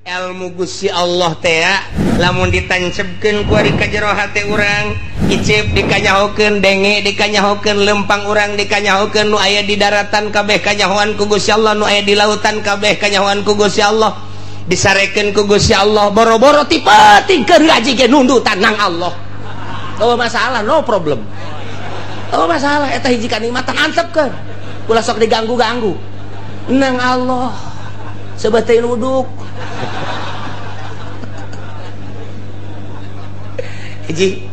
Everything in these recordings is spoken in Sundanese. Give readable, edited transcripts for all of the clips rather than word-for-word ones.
ilmu Gusti Allah teh lamun ditancapkeun ku ari ka jero hate urang, icip dikanyahokeun, denge dikanyahokeun, lempang urang dikanyahokeun, nu aya di daratan kabeh kanyahoan ku Gusti Allah, nu aya di lautan kabeh kanyahoan ku Gusti Allah, disarekeun ku Gusti Allah, boro-boro ti penting keur ngaji ge nundutan nang Allah. Oh masalah, no problem. Oh masalah eta hiji kanikmatan antepkeun. Ulah sok diganggu-ganggu. Nang Allah. Sebateu nuduk. Hiji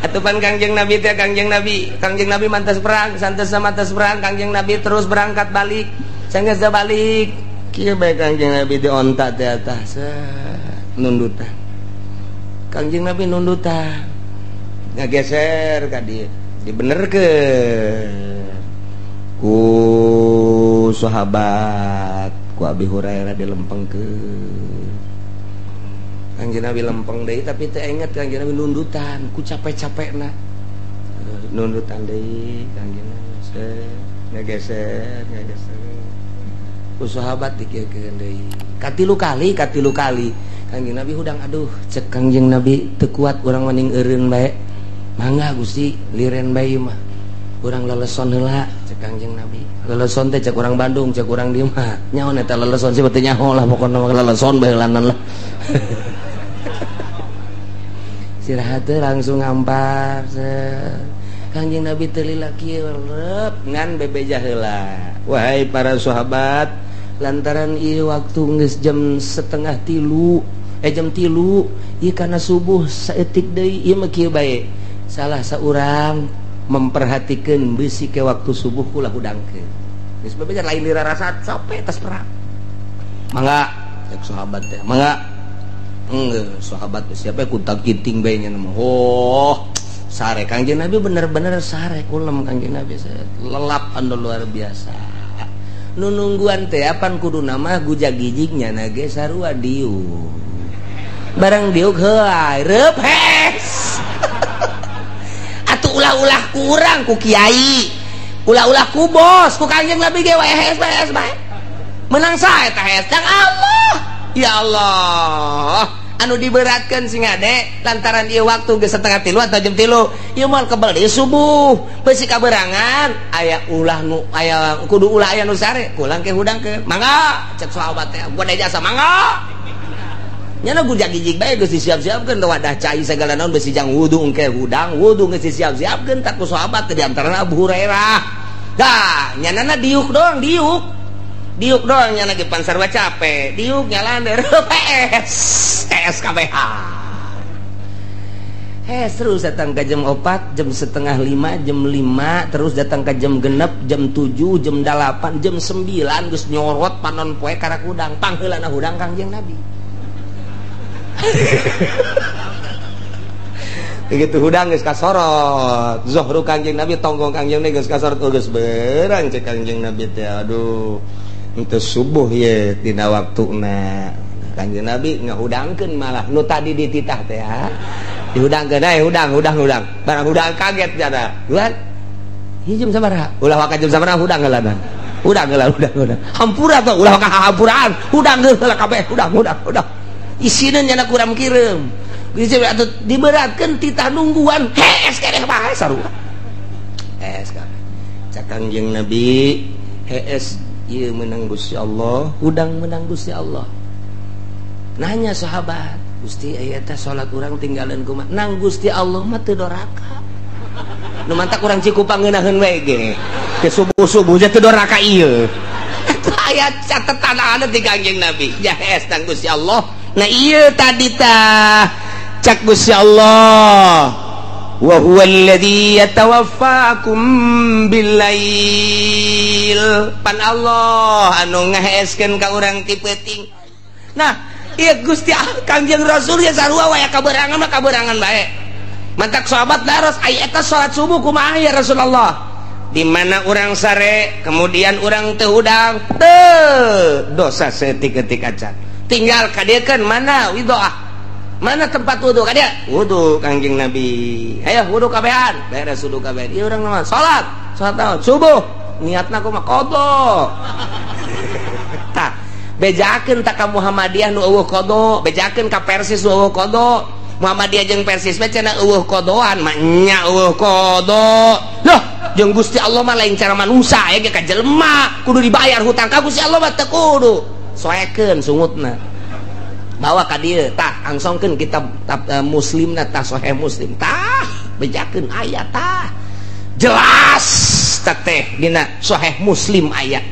atupan Kangjeng Nabi teh Kangjeng Nabi mantas perang, santos mantas perang, Kangjeng Nabi terus berangkat balik. Sanggeus balik, kieu bae Kangjeng Nabi di onta teh atas nundutan. Kangjeng Nabi nundutan. Ngageser ka dieu, dibenerkeun ku sahabat, ku Abi Hurairah dilempengkeun. Kangjeng Nabi lempeng deui tapi teu inget Kangjeng Nabi nundutan ku capek-capekna. Nundutan deui Kangjeng Nabi ngageser ku sahabat dikeukeun deui. Katilu kali Kangjeng Nabi hudang, aduh cek Kangjeng Nabi teu kuat urang mending eureun bae. Mangga Gusti liren bae mah. Urang leleson heula cek Kangjeng Nabi. Leleson teh cek urang Bandung, cek urang dieu mah nyaon eta leleson sih teu nyaho lah pokona mah leleson bae helanan lah. Istirahat teh langsung ngampar. Kangjeng Nabi teu lila kieu rep ngan bebeja heula. Wahai para sahabat, lantaran ieu waktu geus jam 2:30 jam 3 ieu kana subuh saeutik deui ieu mah kieu bae. Salah saurang memperhatikan besi ke waktu subuh kula hudangkeun. Geus bebeja lain dirarasaan sampai tas perang. Mangga cek sahabat teh. Mangga. Sahabat siapa kuntang kiting bae nya mah. Oh, sare Kangjeng Nabi bener-bener sare kulem Kangjeng Nabi lelap anu luar biasa. Nu nungguan teh apan kudu nama gujag-gijignya na ge sarua diuk. Barang diuk heuai reup hes. Ulah-ulah kurang ku kiai, ulah-ulah ku bos, ku Kangjeng Nabi ge hes bae. Menang sae tah hes jang Allah. Ya Allah, anu diberatkeun sing ade lantaran ieu waktu geus 2:30 atau jam 3. Ieu moal kebal deui subuh, beusi kaberangan aya ulah nu aya kudu ulah aya nu sare, kulang ke hudangkeun. Mangga cek sahabat teh, gua ada jasa mangga. Nyana gujag gijig bae geus disiap-siapkeun wadah cai segala naon besi jang wudu engke hudang wudu geus disiap-siapkeun tak ku sahabat di antarana Abu Hurairah. Dah nyanana diuk doang nyana ge pan sarua capek diuk nyalan der PS KBH terus datang ke jam 4 jam 4:30 jam 5 terus datang ke jam genep jam 7 jam 8 jam 9 geus nyorot panon poe karak hudang pangheulana hudang Kangjeng Nabi. Begitu hudang geus kasorot zuhru Kangjeng Nabi tonggong Kangjeng Nabi geus kasorot geus beurang cek Kangjeng Nabi teh aduh henteu subuh ye dina waktuna. Kangjeng Nabi ngahudangkeun malah nu tadi dititah teh dihudangkeun hudang barang hudang kaget cenah duan ieu jam sabaraha ulah waka jam sabaraha hudang heulanan hudang hampura tuh ulah waka hampuraan hudang heula kabeh hudang isina nyana kurang kireum atuh diberatkeun titah nungguan hes keneh bae sarua hes kabeh cak Kangjeng Nabi hes ieu menang Gusti Allah hudang menang Gusti Allah. Nanya sahabat Gusti aya teh salat urang tinggalan kumaha nang Gusti Allah mah teu doraka nu mantak urang Cikupa ngeunaheun we ge ke subuh-subuh teu doraka ieu eta aya catetan di Kangjeng Nabi jahes nang Gusti Allah. Nah iya tadi tah cak Gusti Allah wa huwallazi yatawaffakum billail pan Allah anu ngaheeskeun ka urang ti peuting. Nah ieu Gusti Kangjeng Rasul ya sarua waya kaberangan mah kaberangan bae. Mantak sahabat daros aya eta salat subuh kumaha ya Rasulullah? Di mana urang sare kemudian urang teu hudang teu dosa saeutik-eutik acan. Tinggal kadiekeun mana widoah mana tempat wudu kadia wudu Kangjeng Nabi ayo wudu kabehan beres wudu kabehan ieu urang naon salat naon subuh niatna kumaha qadha tah bejakeun tak ka Muhammadiyah nu eueuh qada bejakeun ka Persis nu eueuh qada Muhammadiyah jeung Persis mah cenah eueuh qadaan mah nya eueuh qada loh jeung Gusti Allah mah lain cara manusia aya ge ka jelema kudu dibayar hutang ka Gusti Allah mah teu kudu soekeun sungutna bawa ka dieu tah angsongkeun kitab muslimna tah sahih muslim tah bejakeun aya tah jelas teh dina sahih muslim aya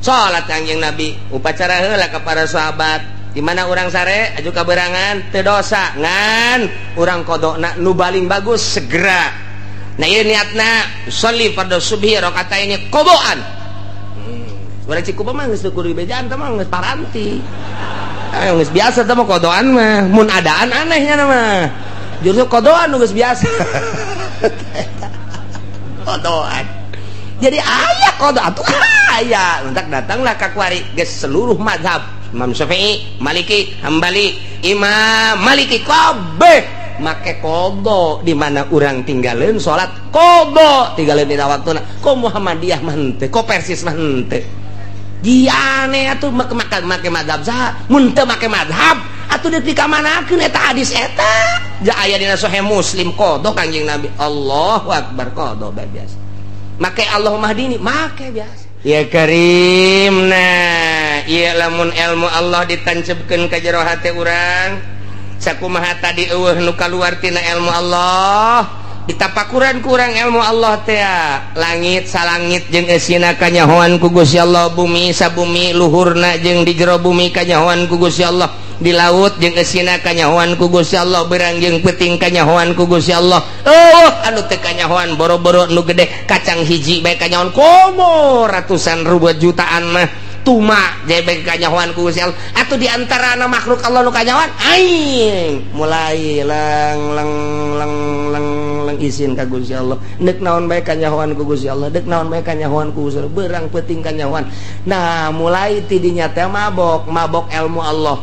salat kanjeng Nabi upacara heula ka para sahabat di mana urang sare aju kaberangan teu dosa ngan urang kodona nu baling bagus segera nah ieu niatna sholli fardhu subhi rakaataini qadaan urang cikupa mah geus teu kudu bejaan teh mah geus paranti geus biasa teh mah qadaan mah mun adaan anehnya mah justru qadaan nu geus biasa qadaan jadi ayah qada atuh aya entak datanglah ka kuari geus seluruh mazhab Imam Syafi'i, Maliki, Hambali, Imam Maliki kabeh make qada di mana urang tinggalin salat qada tinggalin dina waktuna ko Muhammadiyah mah henteu ko Persis mah henteu diane atuh make mazhab saha mun teu make mazhab atuh deuk dikamanakeun eta hadis eta ja aya dina sahih Muslim qada Kanjeng Nabi Allahu akbar qada biasa make Allahumma hdini make biasa ya Karim nah ieu lamun ilmu Allah ditancepkeun ka jero hate urang sakumaha tadi eueuh nu kaluar tina ilmu Allah ditapakuran ku urang ilmu Allah teh langit salangit jeung eusina kanyahoan ku Gusti Allah bumi sabumi luhurna jeung di jero bumi kanyahoan ku Gusti Allah di laut jeung eusina kanyahoan ku Gusti Allah berang jeung peuting kanyahoan ku Gusti Allah anu teu kanyahoan boro-boro nu gede kacang hiji bae kanyahoan komo ratusan ribu jutaan mah tuma jadi bae kanyahoan ku Gusti Allah atuh di antarana makhluk Allah nu kanyahoan aing mulai lang izin ka Gusti Allah deuk naon bae kanyahoan ku Gusti Allah deuk naon bae kanyahoan ku Gusti Allah berang peuting kanyahoan nah mulai ti dinya teh mabok ilmu Allah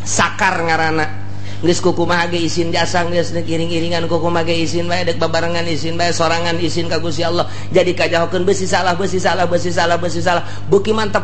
sakar ngaranna geus kukumaha ge izin jasa geus iring-iringan kukumaha ge izin bae deuk babarengan izin bae sorangan izin ka Gusti Allah jadi kajahokeun beusi salah beuki mantep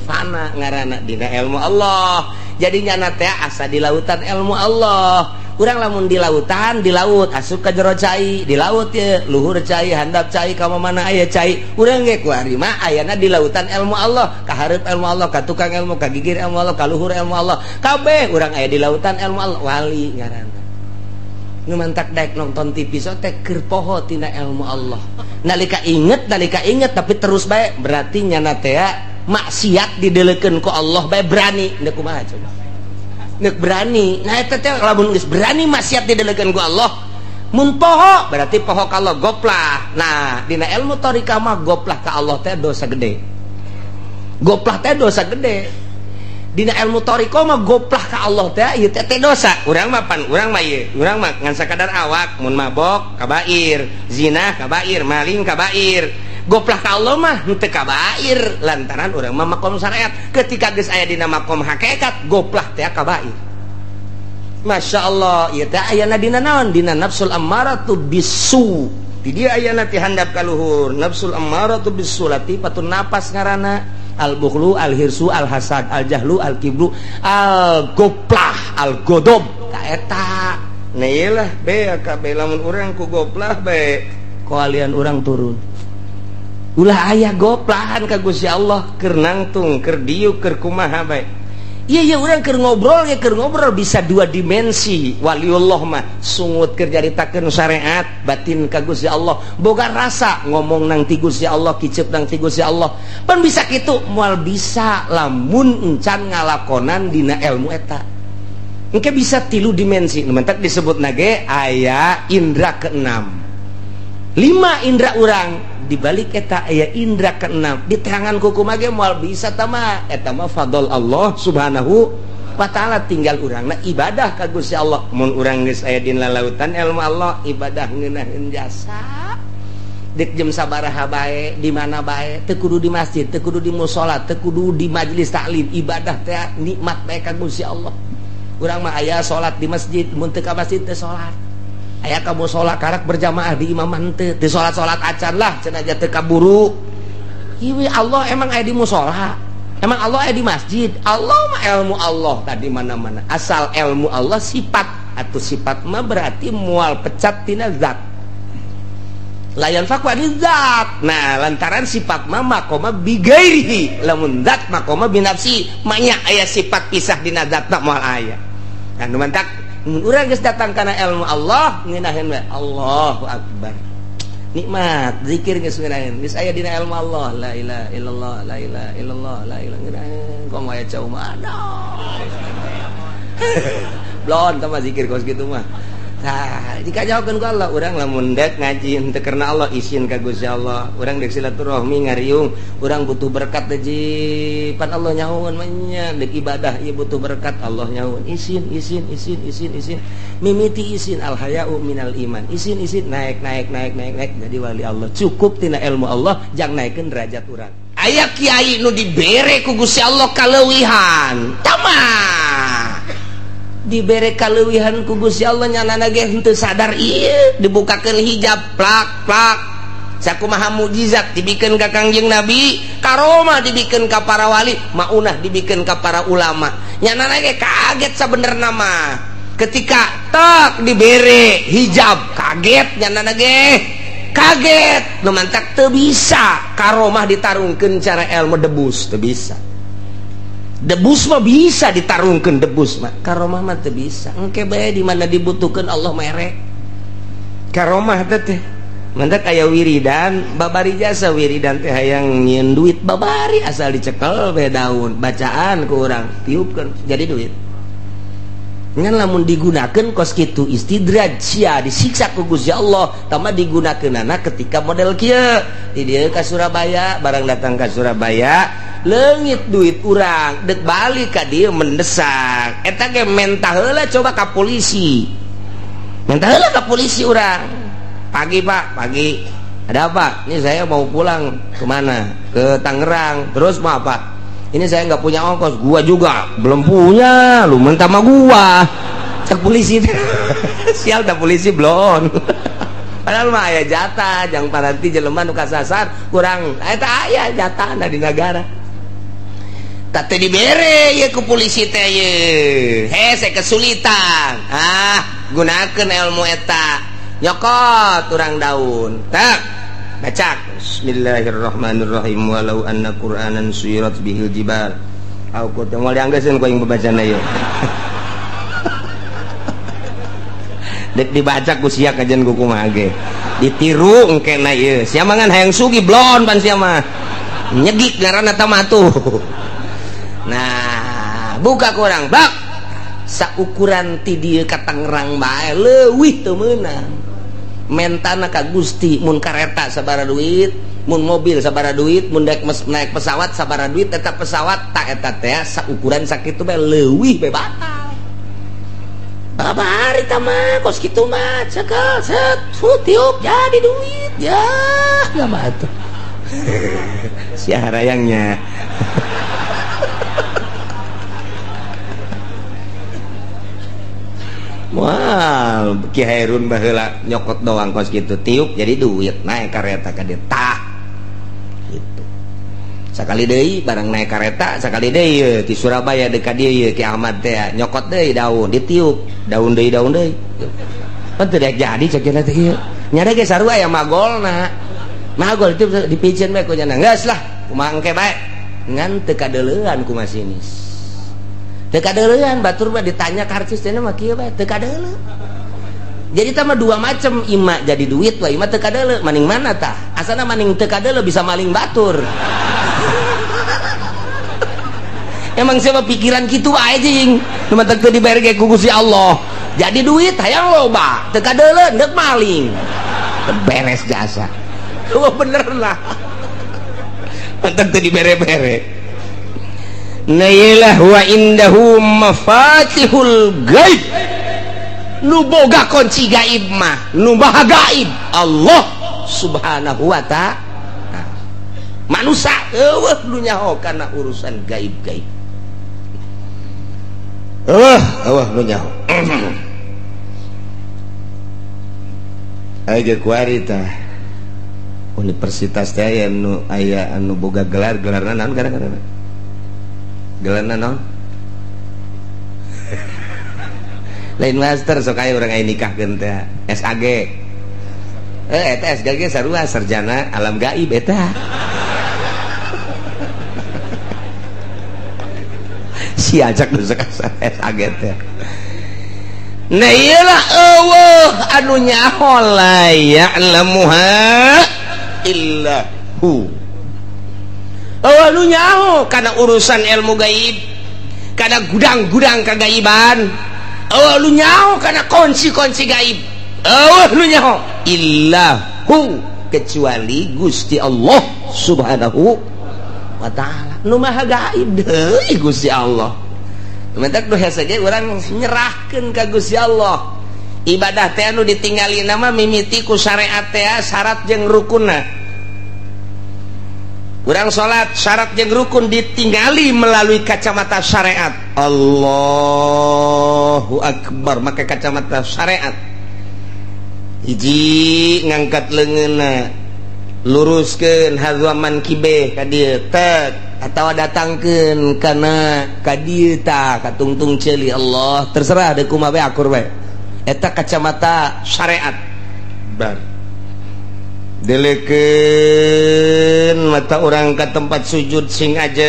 fana ngaranna dina ilmu Allah jadi nyana teh asa di lautan ilmu Allah urang lamun di lautan di laut asup ka jero cai di laut ye luhur cai handap cai ka mana aya cai urang ge kuari mah ayana di lautan ilmu Allah ka hareup ilmu Allah ka tukang ilmu ka gigir ilmu Allah ka luhur ilmu Allah kabeh urang aya di lautan ilmu Allah wali ngaranna nu mantak daek nonton TV so teh keur poho tina ilmu Allah nalika inget tapi terus bae berarti nyana teh maksiat didelekeun ku Allah bae berani nek kumaha coba nek berani nah eta teh lamun geus berani maksiat didelekeun ku Allah mun poho berarti poho ka Allah goplah nah dina ilmu thariqah mah goplah ka Allah teh dosa gede dina ilmu thariqah mah goplah ka Allah teh ieu teh dosa urang mah ngan sakadar awak mun mabok kabair zina kabair maling kabair goplah ka Allah mah henteu kabair lantaran urang mah makom syariat ketika geus aya dina makom hakikat goplah teh kabair Masya Allah ieu teh ayana dina naon dina nafsul ammaratu bisu di dieu ayana ti handap ka luhur nafsul ammaratu bisu latifatun napas ngaranna al bukhlu al hirsu al hasad al jahlu al kibru al goplah al godob ka eta nah ieu lah be kabeh lamun urang ku goplah be koalian urang turun ulah ayah goplahan ka Gusti Allah keur nangtung keur diuk keur kumaha bae iya urang keur ngobrol bisa dua dimensi waliullah mah sungut keur caritakeun syariat batin ka Gusti Allah boga rasa ngomong nang ti Gusti Allah kicep nang ti Gusti Allah pan bisa kitu moal bisa lamun encan ngalakonan dina ilmu eta engke bisa 3 dimensi mentak disebutna ge aya indra keenam 5 indra urang dibalik eta aya indra keenam di terangan kukumaha ge moal bisa tama eta mah fadl Allah subhanahu wa ta'ala tinggal urangna ibadah ka Gusti Allah mun urang geus aya dina lautan ilmu Allah ibadah ngeunaheun jasa dek jam sabaraha bae di mana bae teu kudu di masjid teu kudu di mushola teu kudu di majelis taklim ibadah teh nikmat bae ka Gusti Allah urang mah aya salat di masjid mun teu ka masjid teu salat aya ka mushola karak berjamaah di imaman teu salat acan lah cenah aja teu kaburu Iwi Allah emang aya di musola, emang Allah aya di masjid. Allah mah ilmu Allah tadi mana-mana. Asal ilmu Allah sifat atau sifat mah berarti mual pecat tina zat. Layan fakwa di zat. Nah lantaran sifat mah makoma bigairihi, lamun zat makoma binafsi. Manya aya sifat pisah dina zat nak moal aya. Nah nu mantak urang geus datang kana ilmu Allah ngeunaheun we Allahu akbar. Nikmat zikir geus ngeunaheun. Geus aya dina ilmu Allah la ilaha illallah la ilaha illallah la ilaha ngeunaheun. Kong aya cau mah blon tah zikir kos kitu mah. Nah, dikajawakeun ku Allah, urang lamun dek ngaji teu karena Allah isin ka Gusti Allah. Urang dek silaturahmi ngariung, urang butuh berkat deji. Pan Allah nyahoon mah nya, dek ibadah ieu butuh berkat Allah nyahoon. Isin. Mimiti isin al haya'u minal iman. Isin naik jadi wali Allah. Cukup tina ilmu Allah jang naikeun derajat urang. Aya kiai nu dibere ku Gusti Allah kaleuwihan. Tamah dibere kaleuwihan ku Gusti Allah nyanana ge henteu sadar ieu dibukakeun hijab plak sakumaha mukjizat dibikeun ka Kangjeng Nabi, karomah dibikeun ka para wali, maunah dibikeun ka para ulama. Nyanana ge kaget sabenerna mah ketika tek dibere hijab, kaget nyanana ge kaget nu mantak teu bisa karomah ditarungkeun cara ilmu debus teu bisa. Debus mah bisa ditarungkeun debus mah, karomah mah teu bisa. Engke bae di mana dibutuhkeun Allah mere. Karomah teh mantak aya wiridan, babari jasa wiridan teh hayang nyieun duit, babari asal dicekel bae daun, bacaan ku urang, tiupkeun jadi duit. Ngan lamun digunakeun kos kitu istidraj sia disiksa ku Gusti Allah, tama digunakeunana ketika model kieu. Di dieu ka Surabaya, barang datang ka Surabaya leungit duit urang dek balik ka dieu mendesak eta ge mentah heula coba ka polisi, mentah heula ka polisi urang. Pagi Pak, pagi ada apa? Ini saya mau pulang kemana? Ke Tangerang. Terus mau apa? Ini saya nggak punya ongkos. Gua juga belum punya, lu minta sama gua. Cek polisi sial dah polisi belum. Padahal mah aya jatah jang paranti jelema nu kasasar kurang eta aya jatah di negara. Tate dibere ya ke polisi teh ye. Saya kesulitan. Gunakeun ilmu eta. Nyokot urang daun. Tak. Bacak. Bismillahirrahmanirrahim. Walau anna Qur'anan suyirat bihil jibal. Au kut moal dianggeuskeun ku aing babacana ieu. Dek dibaca ku sia kajian ku kumaha ge. Ditiru engkena ieu. Sia mangan hayang sugi blon pan sia mah. Nyegik ngaranna tah matuh. Nah, buka kurang bak saukuran ti dieu ka Tangerang bae leuwih teu meunang. Mentana ka Gusti mun kareta sabaraha duit, mun mobil sabaraha duit, mun naik pesawat sabaraha duit, eta pesawat tak eta teh saukuran sakitu bae leuwih bae batal. Babari tah mah kos kitu mah cekel set tiup jadi duit ya mah atuh. Sia harayangnya. Wah, Ki Hairun baheula nyokot doang kos gitu tiup jadi duit naik kareta ka dieu tah gitu. Sakali deui barang naik kareta sakali deui ti Surabaya deui ka dieu Ki Ahmad teh nyokot deui daun ditiup daun deui pan teu daek jadi cekna teh ieu nya ge sarua aya magolna magol itu dipicieun bae ku nya geus lah kumaha engke bae ngan teu kadeuleuan ku masinis. Teu kadeuleuan batur mah ditanya ka artis teh mah kieu bae teu kadeuleu. Jadi tah mah dua macam, ima jadi duit wa ima teu kadeuleu. Maning mana tah? Asana maning teu kadeuleu bisa maling batur. Emang siapa pikiran kitu wae jeung. Nu mah teu dibere ge ku Gusti Allah. Jadi duit hayang loba, teu kadeuleu deuk maling. Beres jasa. Oh bener lah. Mantap teu dibere-bere. Nailah wa indahu mafatihul gaib. Nu boga kunci gaib mah nu maha gaib Allah subhanahu wa ta'ala. Manusia eueuh nu nyaho kana urusan gaib-gaib. Eueuh nu nyaho. Aya kuari tah universitas teh aya anu boga gelarna naon gara-gara gelarna naon lain master sok aya urang aya nikahkeun teh SAG eta SAG sarua sarjana alam gaib eta si ajak nu SAG teh. Nah iyalah Allah anu nyaho la ya'lamuha illa hu. Allah anu nyaho kana urusan ilmu gaib, kana gudang-gudang kagaiban. Allah anu nyaho kana kunci-kunci gaib. Allah anu nyaho illa hu, kecuali Gusti Allah Subhanahu wa taala. Nu maha gaib deui Gusti Allah. Mentak doa saja orang nyerahkan ke Gusti Allah. Ibadah teh anu ditinggali nama mimiti ku syariat teh syarat jeung rukunna. Urang salat syarat jeung rukun ditinggali melalui kacamata syariat. Allahu akbar make kacamata syariat. Hiji ngangkat leungeunna, luruskeun hadwaman kibeh ka dieu tek atau datangkeun kana ka dieu tah katungtung ceuli Allah terserah deuk kumaha bae akur bae eta kacamata syariat bar delekeun mata urang ka tempat sujud sing ajeg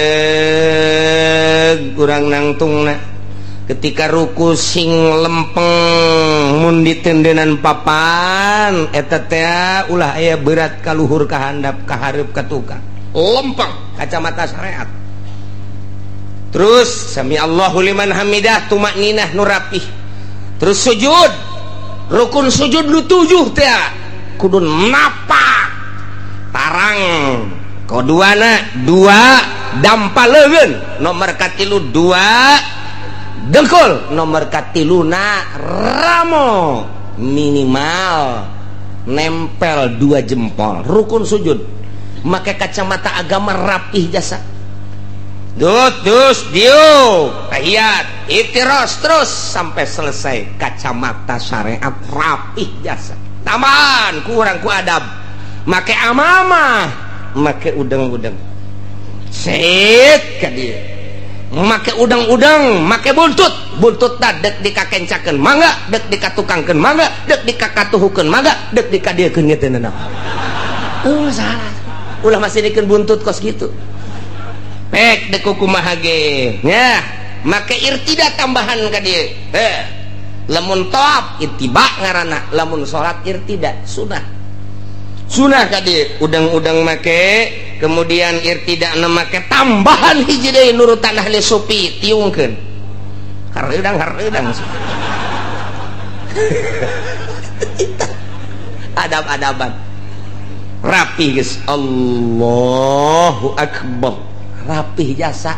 urang nangtungna ketika ruku sing lempeng mun ditendenan papan eta teh ulah aya berat ka luhur ka handap ka hareup ka tukang lempeng kacamata syariat. Terus sami Allahu liman hamidah tumakninah nu rapih. Terus sujud rukun sujud nu 7 teh kudu napak tarang koduana 2 dampaleun nomor katilu 2 dengkul nomor katiluna ramo minimal nempel 2 jempol rukun sujud make kacamata agama rapih jasa dus diu tahiyat iftiros terus sampai selesai kacamata syariat rapih jasa taman kurang ku adab make amamah make udeng-udeng sit ka dieu make udeng-udeng make buntut tah dek dikakencakeun mangga dek dikatukangkeun mangga dek dikakatuhukeun mangga dek dikadiekeun ieu teh naon salah ulah masih dikeun buntut kos gitu pek deku kumaha ge nya make irtida tambahan ka dieu lamun toab ittiba ngaranna lamun salat irtida sunah ka dieu udang-udang make kemudian irtida na make tambahan hiji deui nurutan ahli sufi tiungkeun hareudang adab-adaban rapih guys Allahu akbar rapih jasa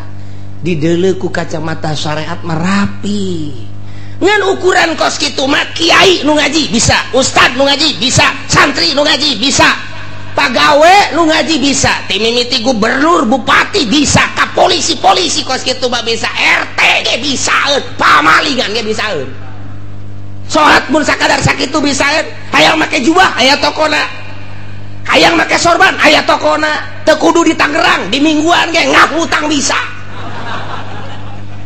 dideuleu ku kacamata syariat mah rapih ngan ukuran kos kitu mah kiai nu ngaji bisa ustad nu ngaji bisa santri nu ngaji bisa pagawe nu ngaji bisa ti mimiti gubernur bupati bisa ka polisi kos kitu mah bisa RT ge bisaeun pamalingan ge bisaeun salat mun sakadar sakitu bisaeun hayang make jubah aya tokona hayang make sorban aya tokona teu kudu di Tangerang di mingguan ge ngahutang bisa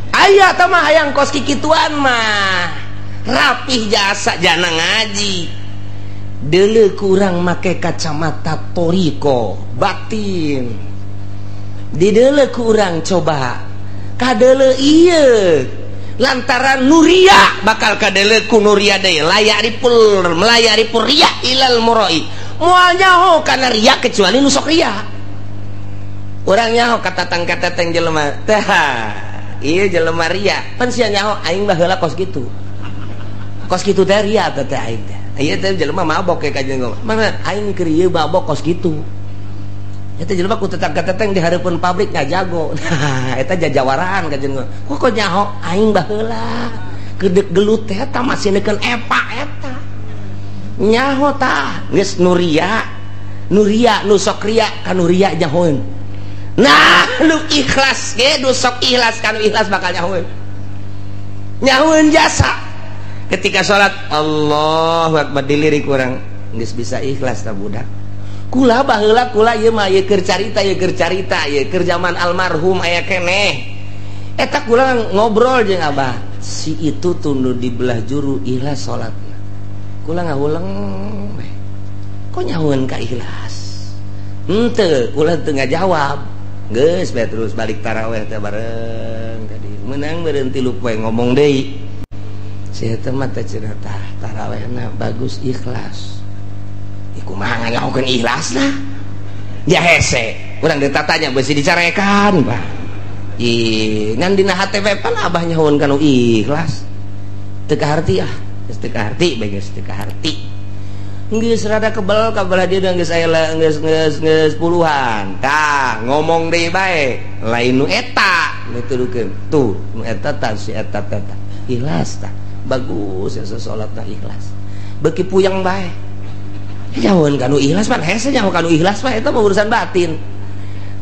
aya teh mah hayang kos kikituan mah rapih jasa jana ngaji deuleu kurang make kacamata toriko batin dideuleu kurang coba kadeuleu ieu lantaran nuria bakal kadeuleu ku nuria deui melayari pur ria ilal murai moal nyaho kana ria kecuali nu sok ria urang nyaho katatang jelema teh ieu jelema ria pan sia nyaho aing mah heula kos kitu teh ria teh aing teh ieu teh jelema mabok ke kajen ngomong mana aing keur ieu mabok kos kitu eta jelema ku tetang-tetang di hareupeun pabrik ngajago nah eta jajawaraan kajen ngomong kok nyaho aing mah heula kedek gelut teh eta masih neukeun epa eta nyaho tah geus nuria nu sok ria ka nuria nyahoeun nah lu ikhlas ge nu sok ikhlas ka nu ikhlas bakal nyahoeun jasa ketika salat Allahu akbar dilirik urang geus bisa ikhlas tah budak kula baheula kula ieu mah ieu keur carita ieu keur zaman almarhum aya keneh eta kula ngobrol jeung abah si itu tunu di belah juru ikhlas salatna kula ngahuleng kok nyahoeun ka ikhlas henteu kula teu ngajawab geus bae terus balik tarawih teh bareng tadi meunang beureun 3 poe ngomong deui si eta mah teh cenah tah tarawihna bagus ikhlas kumaha nganyahokeun ikhlas lah ya hese urang ditatanya beusi dicarekan Pak ngan dina HTP pan abah nyahoeun kanu ikhlas teu kaharti ah geus teu kaharti bae geus teu kaharti geus rada kebal kabelah dia geus aya geus puluhan tah ngomong deui bae lain nu eta dituduhkeun tuh nu eta tah si eta ikhlas tah bagus ya salatna ikhlas beuki puyeng bae nyahoeun kanu ikhlas pan hese nyaho kanu ikhlas mah eta mah urusan batin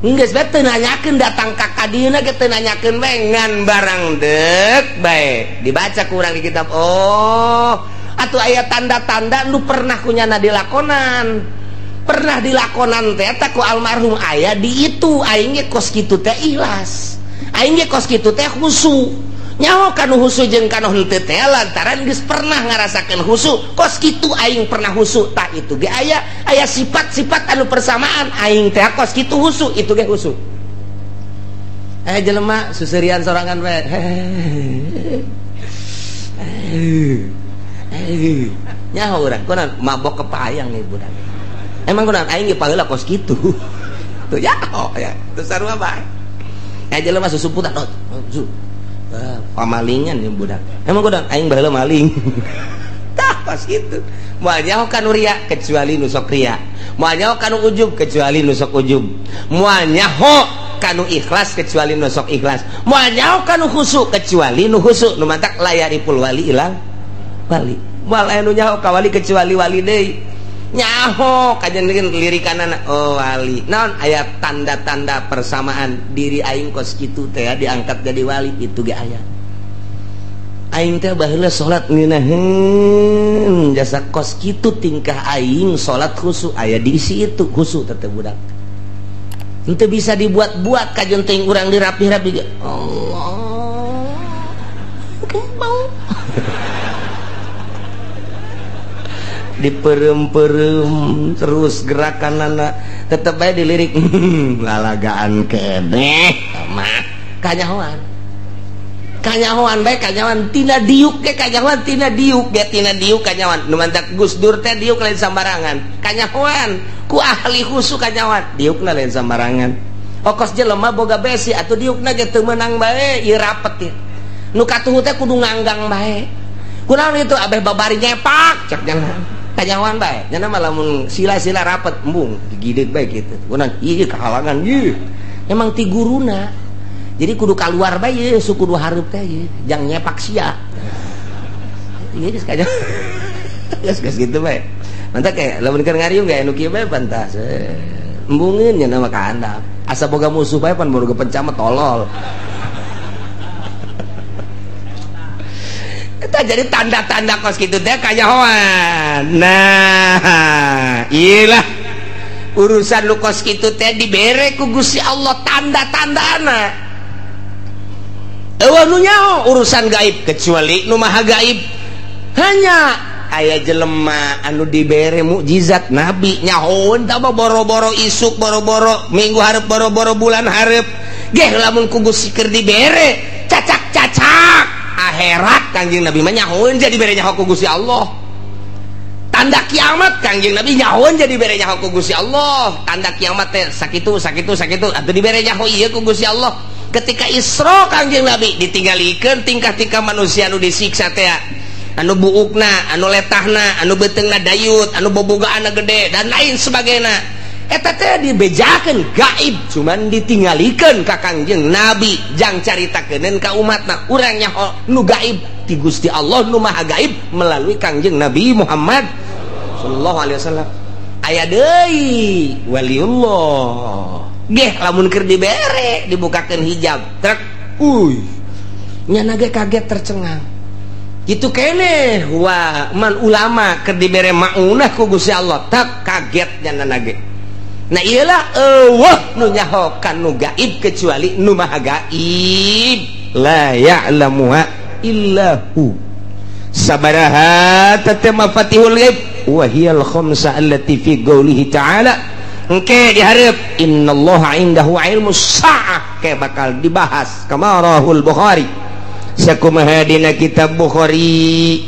geus bae teu nanyakeun datang ka kadieuna ge teu nanyakeun bae ngan barang deuk bae dibaca ku urang di kitab oh atuh aya tanda-tanda nu pernah kunyana dilakonan teh eta ku almarhum aya di itu aing ge kos kitu teh ikhlas aing ge kos kitu teh khusu nyaho kanu husu jeung kanu henteu teh lantaran geus pernah ngarasakeun husu kos kitu aing pernah husu tah itu ge aya sifat-sifat anu persamaan aing teh kos kitu husu itu ge husu jelema suserian sorangan we nyaho urang kunaon mabok kepayang nih budak emang kunaon aing ge paheula kos kitu tuh ya teu sarua bae jelema susuputan pamalingan ya budak emang kudu aing baheula maling tah pas gitu moal nyaho kanu ria kecuali nu sok ria moal nyaho kanu ujub kecuali nu sok ujub moal nyaho kanu ikhlas kecuali nu sok ikhlas moal nyaho kanu khusyuk kecuali nu khusyuk nu mantak layaripul wali ilang wali moal aya nu nyaho ka wali kecuali wali deui nyaho kajian lirikanana oh wali naon aya tanda-tanda persamaan diri aing kos kitu teh diangkat jadi wali itu ge aya aing teh baheula salat ngeunaheun jasa kos kitu tingkah aing salat khusyuk aya di situ khusyuk teh budak henteu bisa dibuat-buat kajian teuing urang dirapih-rapih ge Allah mau diperem-perem terus gerakan anak tetep aja dilirik lalagaan keneh mah kanyahoan bae kanyahoan tina diuk ge kanyahoan tina diuk kanyahoan nu mantak Gus Dur teh diuk lain sambarangan kanyahoan ku ahli khusyuk kanyahoan diukna lain sambarangan okos jelema boga besi atuh diukna ge teu meunang bae ieu rapet ieu nu katuhu teh kudu nganggang bae kunaon itu abeh babari nyepak cek jangan kanyahoan bae nya mah lamun sila-sila rapet embung digideg bae kitu kunaon ieu kahalangan ieu emang ti guruna jadi kudu kaluar bae ieu suku kudu hareup teh ieu jang nyepak sia ieu geus kanya geus kitu bae mantap kayak lamun keur ngariung gae anu kieu bae pantas embungeun nya mah ka handap asa boga musuh bae pan boga pencama tolol itu jadi tanda-tanda kos gitu teh kanyahoan nah iyalah urusan lu kos gitu teh dibere ku Gusti Allah tanda-tandana eueuh nu nyaho urusan gaib kecuali nu maha gaib hanya aya jelema anu dibere mukjizat nabi nyahoeun tah boro-boro isuk boro-boro minggu hareup boro-boro bulan hareup geh lamun ku Gusti keur dibere cacak-cacak akhirat Kangjeng Nabi mah nyahoeun jadi bere nyaho ku Gusti Allah tanda kiamat Kangjeng Nabi nyahoeun jadi bere nyaho ku Gusti Allah tanda kiamat teh sakitu atuh dibere nyaho ieu ku Gusti Allah ketika Isra Kangjeng Nabi ditinggalikeun tingkah-tingkah manusia anu disiksa teh anu buukna anu letahna anu beteungna dayut anu bobogaana gede dan lain sebagainya eta teh dibejakeun gaib cuman ditinggalikeun ka Kangjeng Nabi jang caritakeun ka umatna urang nyaho nu gaib ti Gusti Allah nu maha gaib melalui Kangjeng Nabi Muhammad sallallahu alaihi wasallam aya deui waliullah geh lamun keur dibere dibukakeun hijab trek nya nage kaget tercengang gitu keneh wah man ulama keur dibere maunah ku Gusti Allah tak kaget nya nage Nah iyalah nu nyaho kanu gaib kecuali nu maha gaib la ya'lamuha illahu sabaraha tatama fatihul ghaib wa hiyal khamsa allati fi qoulihi ta'ala engke dihareup innallaha indahu ilmus sa'ah ke bakal dibahas kamarahul Bukhari sakumaha dina kitab Bukhari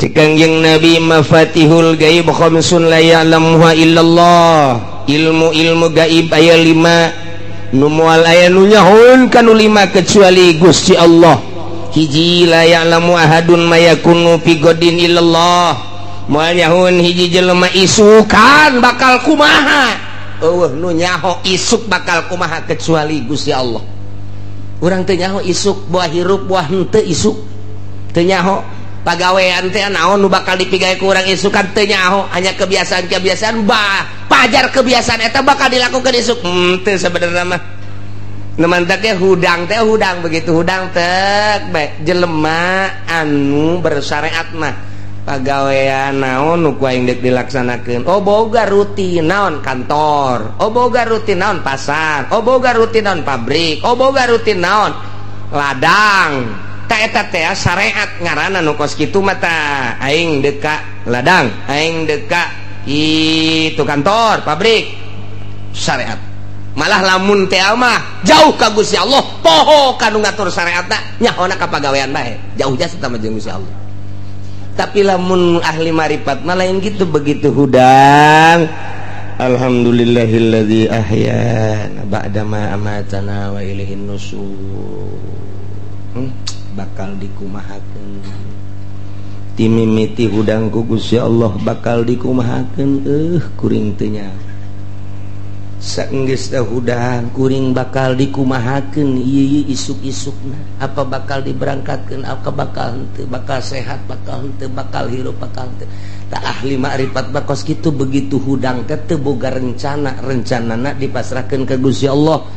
Kangjeng Nabi mafatihul gaib khamsun la ya'lamuha illallah ilmu gaib aya 5 nu moal aya nu nyahun kanu 5 kecuali Gusti Allah hiji la ya'lamu ahadun mayakunu fi godin illallah moal nyahun hiji jelema isukan bakal kumaha nu nyaho isuk bakal kumaha kecuali Gusti Allah urang teu nyaho isuk buah hirup buah henteu isuk teu nyaho pagawean teh naon nu bakal dipigawe ku urang isukan teu nyaho hanya kebiasaan pajar kebiasaan eta bakal dilakukan isuk teu sabenerna mah nemantak teh hudang begitu hudang teh jelema anu bersyariat mah pagawean naon nu ku aing deuk dilaksanakeun boga rutin naon kantor boga rutin naon pasar boga rutin naon pabrik boga rutin naon ladang eta teh syariat ngaranna nu kos kitu mata aing deka ladang aing deka itu kantor pabrik syariat malah lamun teh mah jauh ka Gusti Allah poho kanu ngatur syariatna nyahona ka pagawean bae jauh jasa sama jeung Gusti Allah tapi lamun ahli marifat mah lain gitu begitu hudang alhamdulillahilladzi ahyana ba'da ma amatana wa ilaihin nusyur bakal dikumahakeun timimiti hudang ku Gusti Allah bakal dikumahakeun kuring teu nya saenggeus da hudang kuring bakal dikumahakeun ieu isuk-isukna apa bakal diberangkatkeun apa bakal henteu bakal sehat bakal henteu bakal hirup bakal henteu tah ahli makrifat bakos kitu begitu hudang teh teu boga rencanana dipasrahkeun ka Gusti Allah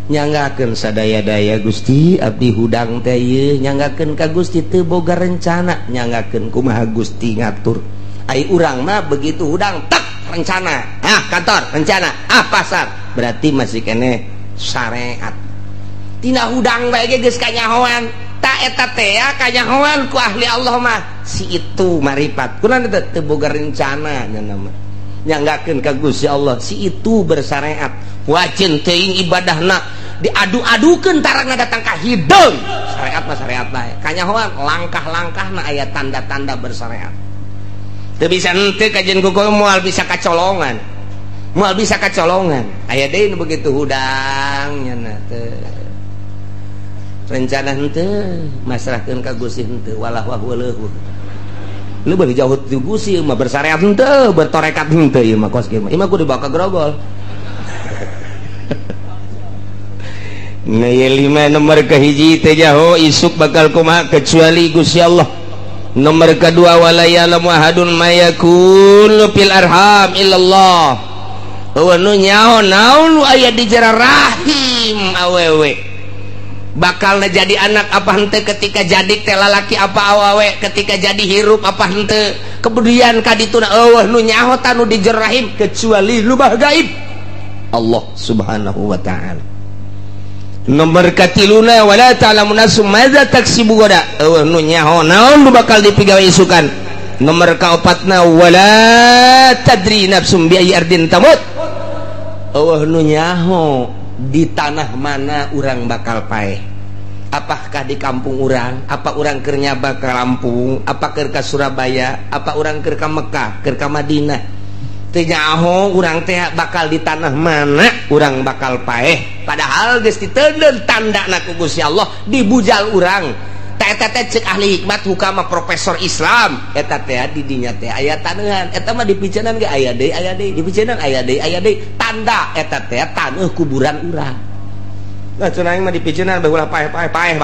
nyanggakeun sadaya-daya Gusti abdi hudang teh ieu nyanggakeun ka Gusti teu boga rencana nyanggakeun kumaha Gusti ngatur ai urang mah begitu hudang tek rencana kantor rencana pasar berarti masih kene syariat tina hudang bae ge geus kanyahoan ta eta teh kanyahoan ku ahli Allah mah si itu marifat kunaon teu boga rencana nyanggakeun ka Gusti Allah si itu bersyariat wajin teuing ibadahna diadu-adukeun tarangna datang ka hideung syariat mah syariat bae kanyahoan langkah-langkahna aya tanda-tanda bersyariat teu bisa henteu kajian kuku moal bisa kacolongan aya deui nu begitu hudang nyana teu rencana henteu masrahkeun ka Gusti henteu walah wahuleuh lu bari jauh ti Gusti mah bersyariat henteu bertorekat henteu ieu mah kos kieu mah kudu dibawa ka grogol nah ya 5 nomor kahiji teh jaho isuk bakal kumaha kecuali Gusti Allah nomor kedua wala ya'lamu ahadun mayakun fil arham illallah nu nyaho naon aya di jero rahim awewe bakal jadi anak apa henteu ketika jadi teh lalaki apa awewe ketika jadi hirup apa henteu kemudian kadituna nu nyaho tanu di jero rahim kecuali nu mah gaib Allah subhanahu wa ta'ala nomor katiluna wala ta'lamu nafsum madza taksibu gada nu nyaho naon nu bakal dipigawe isukan nomor kaopatna wala tadri nafsum bi ayyi ardin tamut nu nyaho di tanah mana urang bakal paeh apakah di kampung urang apa urang keur nyaba ka Lampung apa keur ka Surabaya apa urang keur ka Mekah keur ka Madinah teu nyaho urang teh bakal di tanah mana urang bakal paeh padahal geus diteuleun tandana ku Gusti Allah di bujal urang teh eta teh ceuk ahli hikmat hukama profesor Islam eta teh di dinya teh aya taneuhan eta mah dipiceunaan ge aya deui dipiceunaan aya deui tanda eta teh taneuh kuburan urang nah cenah mah dipiceunaan bae ulah paeh bae paeh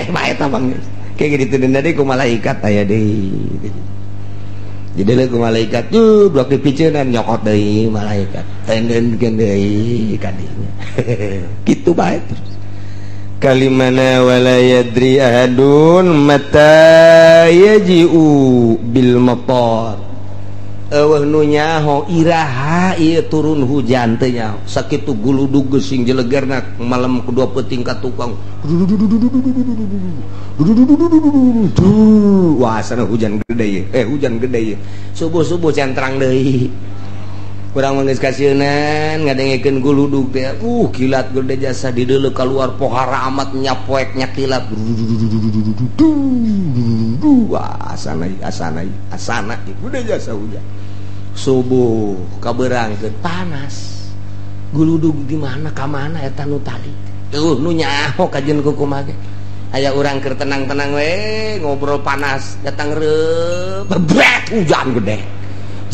bae tah bang kayak gitu deui ku malaikat aya deui jadi lagu malaikat tuh blok dipiceunan nyokot deui malaikat tendeunkeun deui kadinya kitu bae terus kalimana wala yadri ahadun mata yaji'u bil matar nunyaho iraha ieu turun hujan teh nya sakitu guludug geusing jelegerna malam kedua peting ka tukang wah sana hujan gede hujan gede subuh-subuh centrang deui kurang manggeus kasieun ngadengkeun guludug teh kilat gede jasa di deuleu keluar pohara amat nyapoek nyakilat wah asana gede jasa hujan subuh kaberangkeun panas guludug di mana ka mana eta nu tadi nu nyaho kajeun kumaha ge aya urang keur tenang-tenang we ngobrol panas datang bebret hujan gede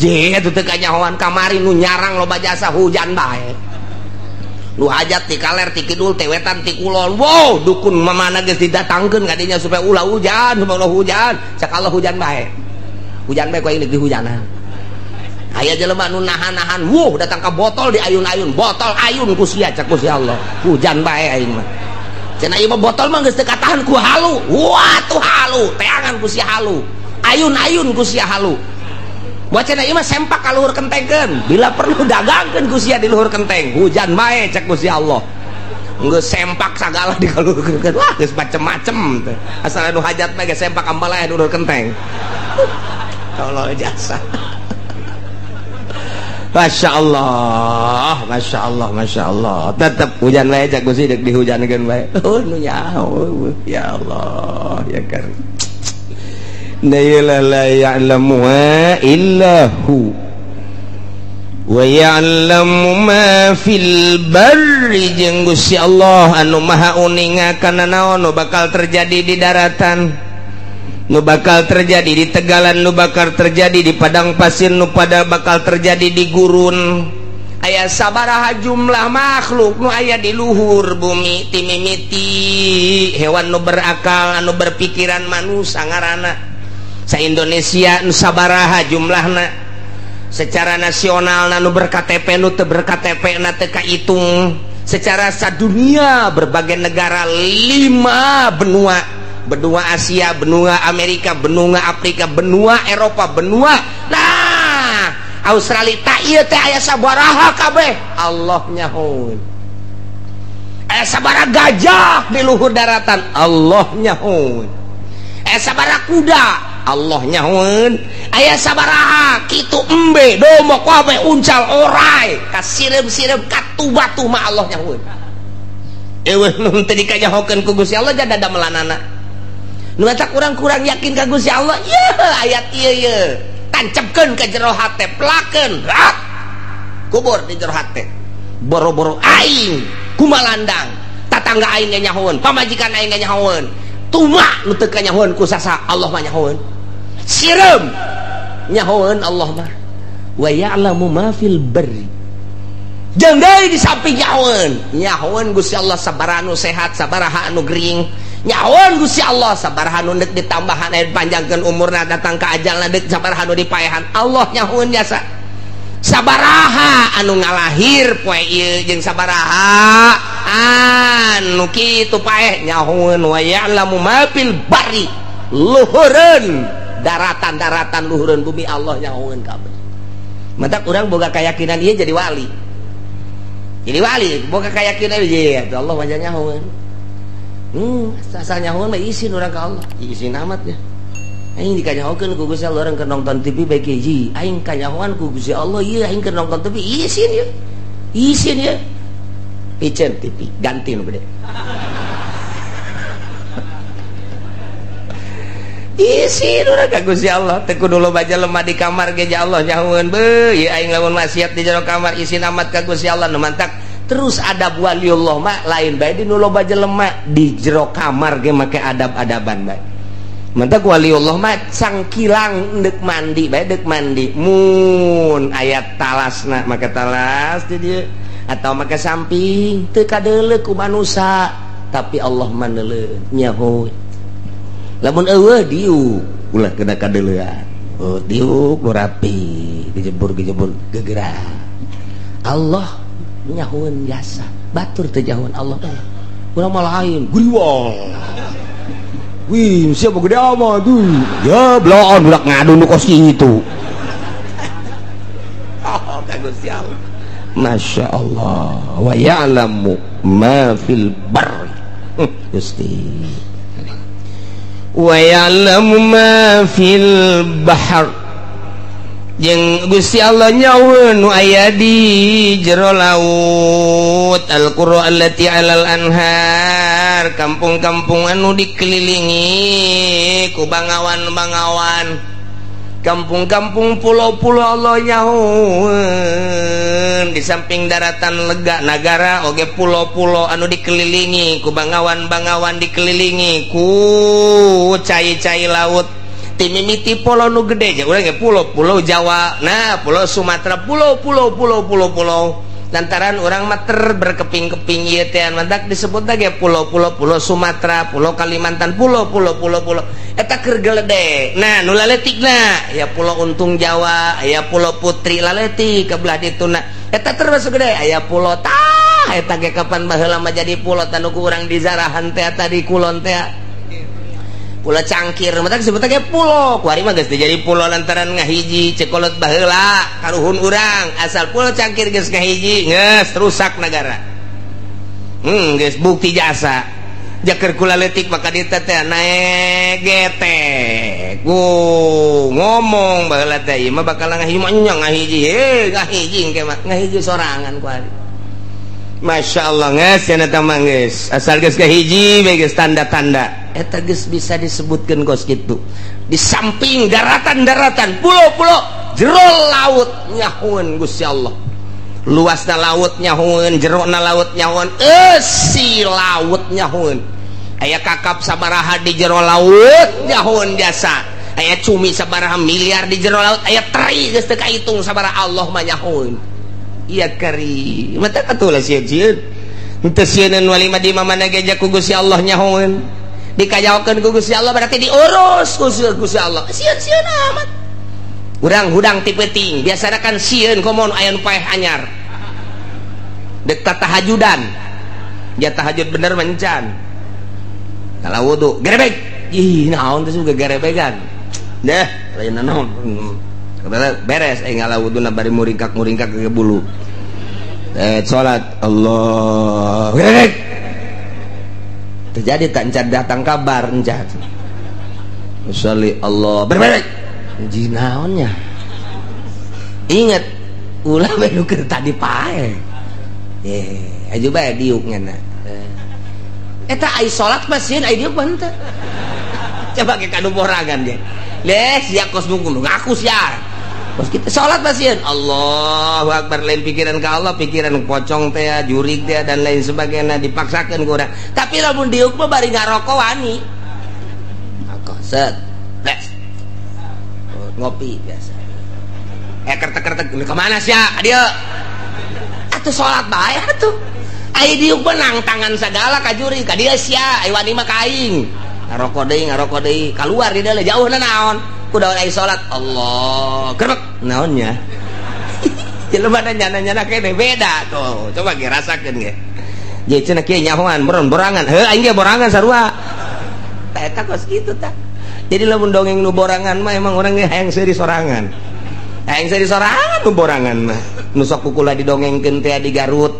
je atuh teu kanyahoan kamari nu nyarang loba jasa hujan bae nu hajat ti kaler ti kidul ti wetan ti kulon wow dukun mamana geus didatangkeun ka dinya supaya ulah hujan sakala hujan bae ku aing negeri hujanan aya jelema nu nahan-nahan datang ka botol di ayun-ayun botol ayun ku sia cak ku sia Allah hujan bae aing mah cenah ieu mah botol mah geus teu katahan ku halu wah tuh halu teangan ku sia halu ayun-ayun ku sia halu buat cenah ieu mah sempak ka luhur kentengkeun bila perlu dagangkeun ku sia di luhur kenteng hujan bae cak ku sia Allah geus sempak sagala di kaluhurkeun wah geus macem-macem teh asal nu hajat mah geus sempak ambalae di luhur kenteng Allah jasa Masya Allah, Masya Allah, Masya Allah. Tetap hujan wae cak gusi dek dihujankeun wae. Nu nyaho, ya Allah, ya kan. La ya'lamu illa hu. Wa ya'lamu ma fil barri jeung Gusti Allah anu maha uningakeun naon nu bakal terjadi di daratan. Nu bakal terjadi di tegalan, nu bakal terjadi di padang pasir, nu pada bakal terjadi di gurun. Aya sabaraha jumlah makhluk nu aya di luhur bumi ti mimiti hewan nu berakal anu berpikiran manusia ngaranna sa Indonesia nu sabaraha jumlahna secara nasional nu berKTP nu teu berKTP na teu kahitung secara sadunia berbagai negara 5 benua Asia, benua Amerika, benua Afrika, benua Eropa, benua Australia tak ieu teh aya sabaraha kabeh Allah nyahoun aya sabaraha gajah di luhur daratan Allah nyahoun aya sabaraha kuda Allah nyahoun aya sabaraha kitu embe domba kabeh uncal orai kasirem-sirem katu-batu mah Allah nyahoun eueuh nu teu dikanyahokeun ku Gusti Allah jadi ada melanana nu eta kurang-kurang yakin ka Gusti Allah ayat ieu tancepkeun ka jero hate plakeun kubur di jero hate boro-boro aing kumalandang tatangga aing ge nyahoeun pamajikan aing ge nyahoeun tumak nu teu kanyahoeun ku sasa Allah mah nyahoeun sirem nyahoeun Allah mah wa ya'lamu ma fil barri jeung deui di samping nyahoeun Gusti Allah sabaraha anu sehat sabaraha anu gering nyahoeun Gusti Allah sabaraha nu deuk ditambahan aya panjangkeun umurna datang ka ajalna deuk sabaraha nu dipaehan Allah nyahoeun jasa sabaraha anu ngalahir poe ieu jeung sabaraha anu kitu paeh nyahoeun wa ya'lamu ma fil barri luhureun daratan-daratan luhureun bumi Allah nyahoeun kabeh mantap urang boga keyakinan ieu jadi wali boga keyakinan ieu Allah mah nyahoeun asal nyahoeun mah isin urang ka Allah isin amat ya aing dikanyahokeun ku Gusti Allah urang keur nonton TV bae hiji aing kanyahoan ku Gusti Allah ieu aing keur nonton TV isin ya picen TV ganti nu gede isin urang ka Gusti Allah teu kudu loba lemah di kamar ge Allah nyahoeun beuh ieu aing lamun maksiat di jero kamar isin amat ka Gusti Allah nu mantak terus adab waliullah mah lain bae di nu loba jelema di jero kamar ge make adab-adaban bae mantak waliullah mah sangkilang deuk mandi bae deuk mandi mun aya talasna make talas di dieu atau make samping teu kadeuleu ku manusia tapi Allah mah neuleuh nyahoeun lamun eueuh diuk ulah kena kadeuleuan diuk nu rapi dijebur gegera Allah nyahoeun biasa batur teh nyahoeun Allah urang mah lain griwol wih siapa gede amat tuh ya belaon budak ngadu nu kos kitu Gusti Allah. Masya Allah. Wa ya'lamu ma fil barri. Gusti. Wa ya'lamu ma fil bahr. Jeung Gusti Allah nyaweun nu aya di jero laut. Al-qura allati 'alal anhar, kampung-kampung anu dikelilingi ku bangawan-bangawan, kampung-kampung pulau-pulau Allah nyaweun di samping daratan lega nagara oge pulau-pulau anu dikelilingi ku bangawan-bangawan, dikelilingi ku cai-cai laut. Timimiti pulau nu gede aja urang ge pulau Jawa, nah pulau Sumatera, pulau lantaran orang mater berkeping-keping ieu teh mantak disebut ge pulau Sumatera, pulau Kalimantan, pulau eta keur geledek. Nah nu laletikna aya pulau Untung Jawa, aya pulau Putri laletik ka belah dituna eta termasuk gede, aya pulau tah eta ge kapan baheula mah jadi pulau tanu ku urang di Zarahan teh tadi kulon teh Pulau Cangkir, mata disebut ge pulau. Kuari mah geus jadi pulau lantaran ngahiji cekolot baheula karuhun urang. Asal Pulau Cangkir geus ngahiji, geus rusak negara. Geus bukti jasa. Jaker kula leutik maka dieu teh naek getek. Ngomong baheula teh ieu mah bakal ngahiji mah ngahiji. Ngahiji engke mah ngahiji sorangan kuari. Masya Allah nges ya neta manggis asal geus kahiji bae geus tanda-tanda eta geus bisa disebutkeun kos kitu. Di samping daratan-daratan pulau-pulau jero laut nyahoeun Gusti Allah. Luasna laut nyahoeun, jerona laut nyahoeun, eusi laut nyahoeun. Aya kakap sabaraha di jero laut nyahoeun biasa. Aya cumi sabaraha miliar di jero laut, aya teri geus teu kahitung sabaraha Allah mah nyahoeun. Iya kari mata katulah sieun henteu sieun walima di mamana geja ku Gusti Allah nyahoeun dikajawakeun ku Gusti Allah berarti diurus ku Gusti Allah. Sieun amat urang hudang ti peuting biasana kan sieun komo aya nu paeh anyar dek tahajudan ya tahajud bener mencan kalau wudu gerebek ih naon teh suga gerebegan deh lain naon beres ngalawuduna bari muringkak ke bulu salat Allah terjadi tak encat datang kabar encat usolli Allah berbalik jinaonnya ingat ulah bae keur tadi pae aju bae diuknya eta ai salat mah sieun ai diuk teh coba ke kanu borangan ge les sia kos mungkul ngaku sia kos kita salat pasieun Allahu Akbar lain pikiran ka Allah pikiran pocong teh jurig teh dan lain sebagainya dipaksakeun ku urang tapi lamun diuk mah bari ngaroko wani ngakos set les ngopi biasa kertek-kertek ke mana sia dia atuh salat bae atuh ai diuk benang tangan sagala ka jurig ka dia sia ai wani mah kaing ngaroko deui keluar di dalam jauh naon kuda ai salat Allah gerbek naonnya jelema nyana-nyana kene beda tuh coba ge rasakeun ge ye cenah kieu nyahoan borangan heuh aing ge borangan sarua tah eta kos kitu tah jadi lamun dongeng nu borangan mah emang urang ge hayang seuri sorangan nu borangan mah nu sok kukula didongengkeun teh di Garut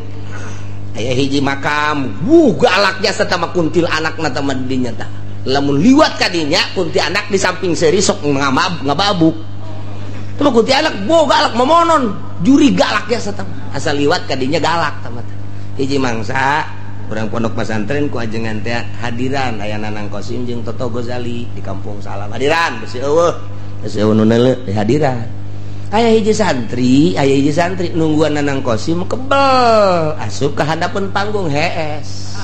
aya hiji makam galaknya satama kuntil anakna teh dinya tah lamun liwat kadinya kunti anak di samping seri sok ngababuk terus kunti anak galak memonon juri galak ya satama asal liwat kadinya galak tamat hiji mangsa urang pondok pesantren ku ajengan teh hadiran aya Nanang Kosim jeung Toto Gozali di kampung Salam hadiran besi eueuh nu neuleuh hadiran aya hiji santri nungguan Nanang Kosim kebel asup ka handapeun panggung hees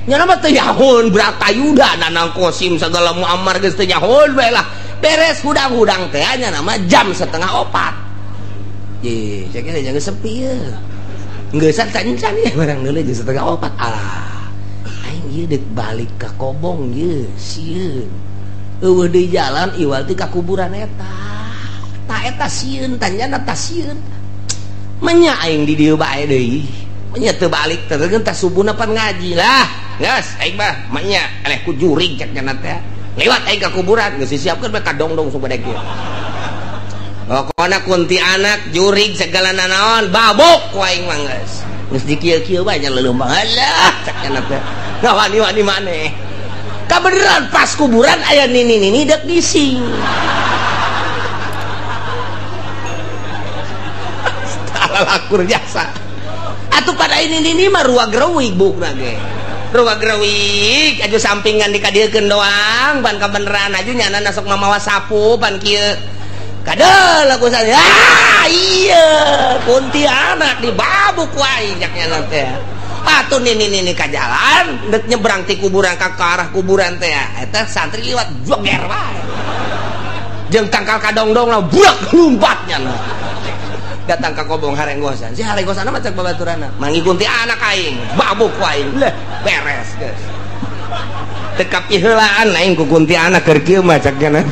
nyana mah teh nyahoeun Bratayuda Nanang Kosim sagala muammar geus teh nyahoeun bae lah beres hudang-hudang teh nyana mah jam 3:30 ye cek geus geus sepi ye geus can-can ye barang deuleu jam 3:30 alah aing ieu deuk balik ka Kobong ye sieun eueuh deui jalan iwal ti ka kuburan eta tah eta sieun tanyana tah sieun menya aing di dieu bae deui menya teu balik teh tah subuhna pan ngaji lah geus aing mah manya eleh ku jurig cek cenah teh lewat aing ka kuburan geus disiapkeun bae kadongdong supaya kieu pokoknya kuntilanak jurig segala naon babok waing manggas geus dikieu-kieu banyak leuleum alah cakna teh ngawani-wani maneh kabeneran pas kuburan aya nini dek bising lakur jasa atuh pada ini mah ruag reuwig bukna ge ruag reuwig aju sampingan dikadiekeun doang pan kabeneran aju nyana sok mamawa sapu pan kieu kadal aku sana iya kuntilanak di babuk wae nya teh atuh nini ka jalan dek nyebrang ti kuburan ka arah kuburan teh eta santri liwat joger wae jeung tangkal kadongdong lah buak lumpatnya nah datang ka kobong harenggosan si harenggosan mah cek babaturana mangi kuntilanak aing babuk wae leh beres geus teu kapiheulaan aing ku kuntilanak keur kieu mah cek cenah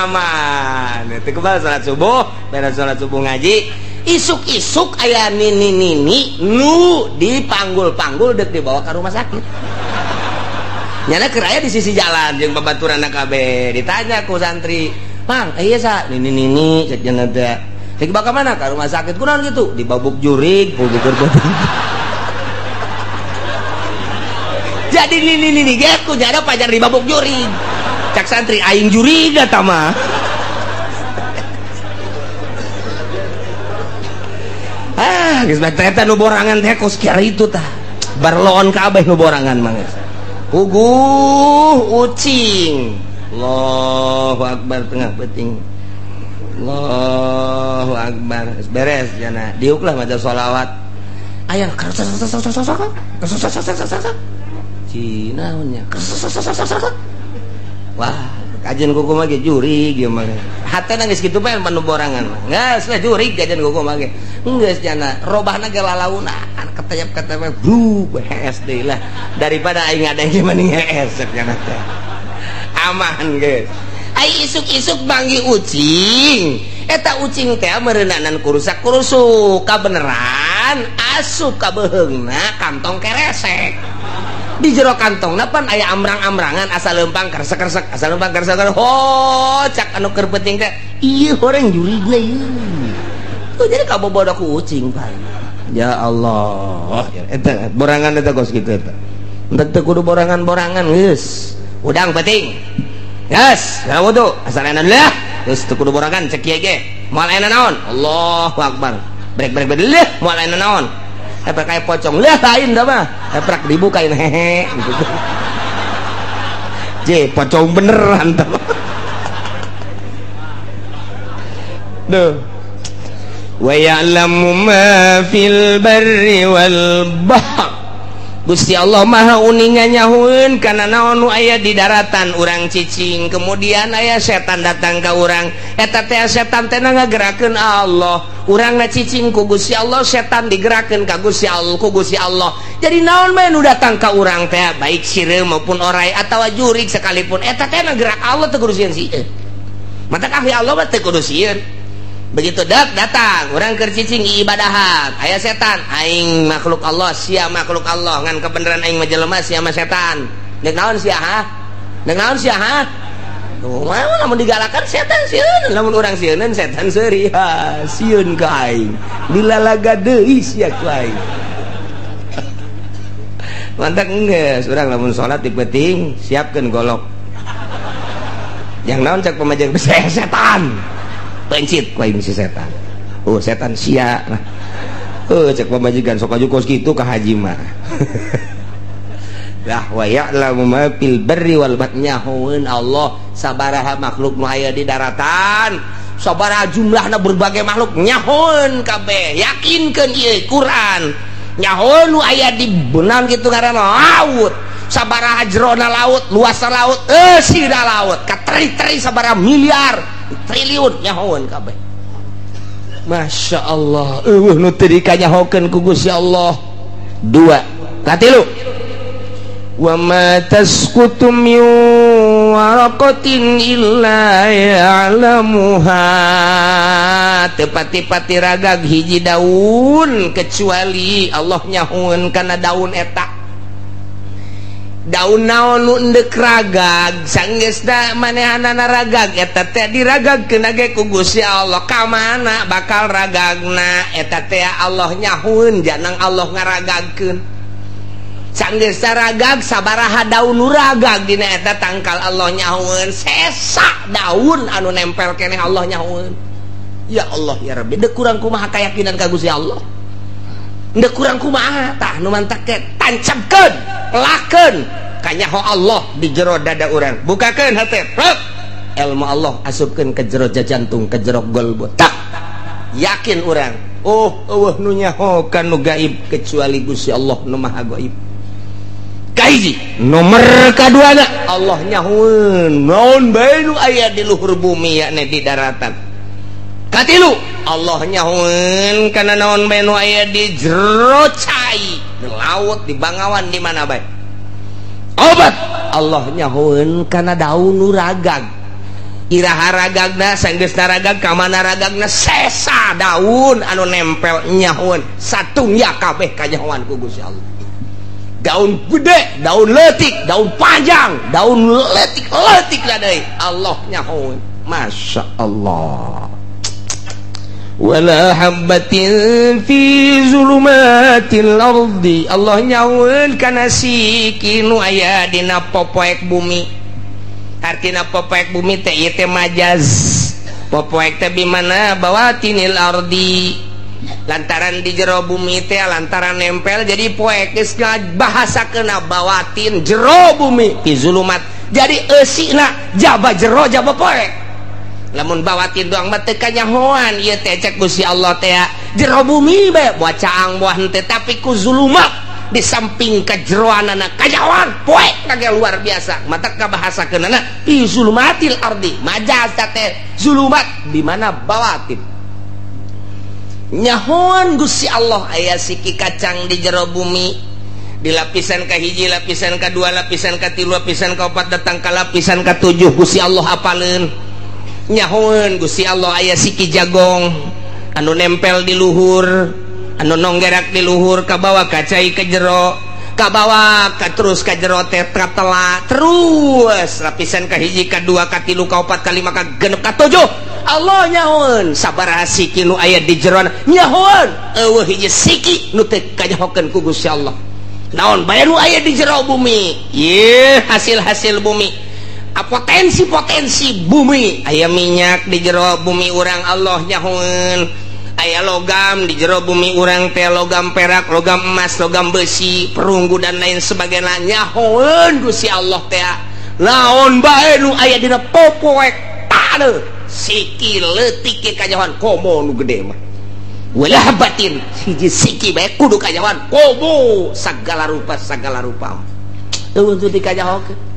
aman teu kebal salat subuh beres salat subuh ngaji isuk-isuk aya nini nu dipanggul-panggul dek dibawa ke rumah sakit nyana keur aya di sisi jalan jeung babaturana kabeh ditanya ku santri Mang, iya sa, nini cek jenah teh. Cek bakal mana ke rumah sakit kunaon gitu? Di babuk jurig, bubukur beting. Jadi nini geku jada pajar di babuk jurig. Cak santri aing jurig eta mah. Geus bae eta nu borangan teh kos kira itu tah. Barloon kabeh nu borangan mah geus. Puguh ucing. Allahu Akbar tengah peting Allahu Akbar beres jana diuk lah maca sholawat aya cina nya wah kajian kuku mah ge jurig ieu mah hatena geus kitu bae panu borangan mah geus lah jurig kajian kuku mah ge geus jana robahna ge lalauna ketayap-ketayap blu SD lah daripada aing ada yang mending hees jana teh aman guys ai isuk-isuk banggi ucing eta ucing teh meureunaan kurusak-kurusuk kabeneran asup ka beheungna kantong keresek di jero kantongna pan aya amrang-amrangan asa leumpang keresek-keresek asa leumpang keresek ho cak anu keur penting teh ieu horeng jurigna ieu tuh jadi kabobodo ku ucing pan ya Allah eta borangan eta kos kitu eta teu kudu borangan-borangan geus udang penting yes dalam wudu assalamualaikum terus teu kudu borangan cek kieu ge moal aya naon Allahu Akbar brek leh moal aya naon eta kayak pocong leh lain da mah eprak dibukain hehe gitu je pocong beneran tah duh wa ya'lamu ma fil barri wal bahr Gusti Allah maha uninga nyahueun kana naon nu aya di daratan urang cicing kemudian aya setan datang ka urang eta teh setan teh ngagerakeun Allah urang cicing ku Gusti Allah setan digerakeun ka Gusti Allah ku Gusti Allah jadi naon bae nu datang ka urang teh baik sireu maupun orai atawa jurig sekalipun eta teh gerak Allah teu kudu sieun sieun mata kahwi Allah mah teu kudu sieun begitu datang orang keur cicing ibadahat aya setan aing makhluk Allah sia makhluk Allah ngan kebenaran aing mah jelema sia mah setan deuk naon sia ha deuk naon sia ha tuh mah lamun digalakan setan sieun lamun urang sieun setan seuri ha sieun ka aing dilalaga deui sia ku aing mantap geus urang lamun salat dipenting siapkeun golok yang naon cek pamajeng setan pencit ku aing si setan oh setan sia nah cek pamajikan sok aju kos kitu ka haji mah lah wa ya'lamu ma fil barri wal bahri nyahoeun Allah sabaraha makhluk nu aya di daratan sabaraha jumlahna berbagai makhluk nyahoeun kabeh yakinkeun ieu Quran nyahoeun nu aya di beunang kitu ngaranna laut sabaraha jerona laut luasna laut sida laut kateri-teri sabaraha miliar triliun nyahoeun kabeh Masya Allah nu teu dikanyahokeun ku Gusti Allah 2 katilu wa ma tasqutu min waraqatin illa ya'lamuha tepati-pati ragag hiji daun kecuali Allah nyahoeun kana daun eta daun naon nu endek ragag sanggeusna manehanana ragag eta teh diragagkeun ge ku Gusti Allah. Ka mana bakal ragagna eta teh Allah nyahueun janang Allah ngaragagkeun. Sanggeusna ragag sabaraha daun nu ragag dina eta tangkal Allah nyahueun sesa daun anu nempel keneh Allah nyahueun. Ya Allah ya Rabbi, deuk kurang kumaha kayakinan ka Gusti Allah. Deuk kurang kumaha tah nu mantak teh tancapkeun, pelakeun kanyaho Allah di jero dada urang. Bukakeun hate, ilmu Allah asupkeun ke jero jantung, ke jero golbot. Tak yakin urang. Oh, eueuh nu nyaho kan nu gaib kecuali Gusti Allah nu maha gaib. Kahiji, nomor kaduana Allah nyahueun naon bae nu aya di luhur bumi yakni di daratan. Katilu Allah nyahueun kana naon bae nu aya di jero cai, di laut, di bangawan, di mana bae. Obat Allah nyahueun kana daun nu ragag. Iraha ragagna sanggeusna ragag ka mana ragagna sesa daun anu nempel nyahueun satungya kabeh kanyahoan ku Gusti Allah. Daun gede, daun leutik, daun panjang, daun leutik lah deui Allah nyahueun. Masya Allah. Wala habbatin fi zulumatil ardi Allah nyaweun kana siki nu aya dina popoek bumi. Artina popoek bumi teh ieu teh majaz. Popoek teh bimana bawatinil ardi. Lantaran di jero bumi teh lantaran nempel jadi poek geus bahasakeuna bawatin jero bumi fi zulumat. Jadi eusina jaba jero jaba poek. Lamun bawatin doang mah teu kanyahoan ieu teh cek Gusti Allah teh jero bumi bae buah caang buah henteu tapi ku zulumat di samping kajeroanana kanyahoan poek kage luar biasa mata kabahasakeunana fi zulumatil ardi majaz teh zulumat di mana bawatin nyahoan Gusti Allah aya siki kacang di jero bumi di lapisan kahiji lapisan kadua lapisan katilu lapisan kaopat datang ka lapisan katujuh Gusti Allah apaleun nyahoeun Gusti Allah aya siki jagong anu nempel di luhur anu nonggerak di luhur ka bawah ka cai ka jero ka bawah ka terus ka jero teh tela terus lapisan ka hiji ka dua ka tilu ka opat ka lima ka genep ka tujuh Allah nyahoeun sabaraha siki nu aya di jero nyahoeun eueuh hiji siki nu teu kanyahokeun ku Gusti Allah naon bae nu aya di jero bumi ieu hasil-hasil bumi potensi-potensi bumi aya minyak di jero bumi urang Allah nyahoeun aya logam di jero bumi urang teh logam perak logam emas logam besi perunggu dan lain sebagainya nyahoeun Gusti Allah teh naon bae nu aya dina popoek tade siki leutik ke kanyahoan komo nu gede mah walah batin hiji siki bae kudu kanyahoan komo sagala rupa eueuh teu dikanyahokeun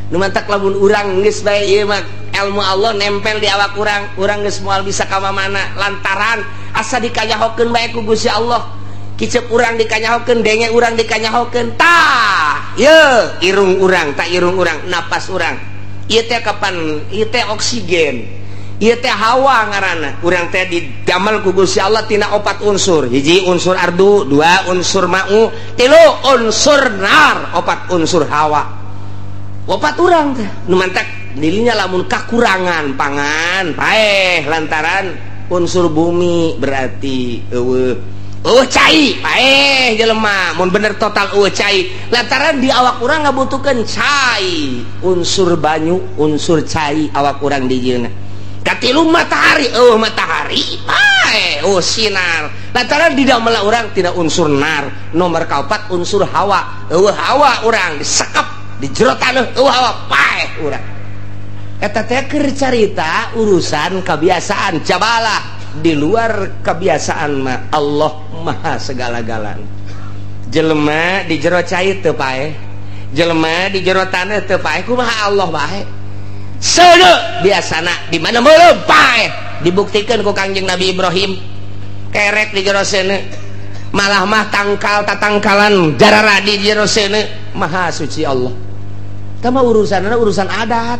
nu mantak lamun urang geus bae ieu mah ilmu Allah nempel di awak urang geus moal bisa ka mana lantaran asa dikanyahokeun bae ku Gusti Allah kicep urang dikanyahokeun denge urang dikanyahokeun tah ye irung urang tak irung urang napas urang ieu teh kapan ieu teh oksigen ieu teh hawa ngaranna urang teh didamel ku Gusti Allah tina 4 unsur hiji unsur ardu 2 unsur ma'u 3 unsur nar 4 unsur hawa 4 urang teh nu mantak dirinya lamun kakurangan pangan paeh lantaran unsur bumi berarti eueuh cai paeh jelema mun bener total eueuh cai lantaran di awak urang ngabutuhkeun cai unsur banyu unsur cai awak urang di dieuna katilu matahari matahari paeh sinar lantaran di dameula urang tina unsur nar nomor kaopat unsur hawa hawa urang disekep di jero taneuh hawa paeh urang eta teh keur carita urusan kebiasaan jabalah di luar kebiasaan mah Allah maha segala-galana jelema di jero cai teu paeh jelema di jero taneuh teu paeh kumaha Allah bae seuneu biasana di mana meureum paeh dibuktikeun ku Kangjeng Nabi Ibrahim kerek di jero seuneu malah mah tatangkalan jarara di jero seuneu maha suci Allah tama urusanna urusan adat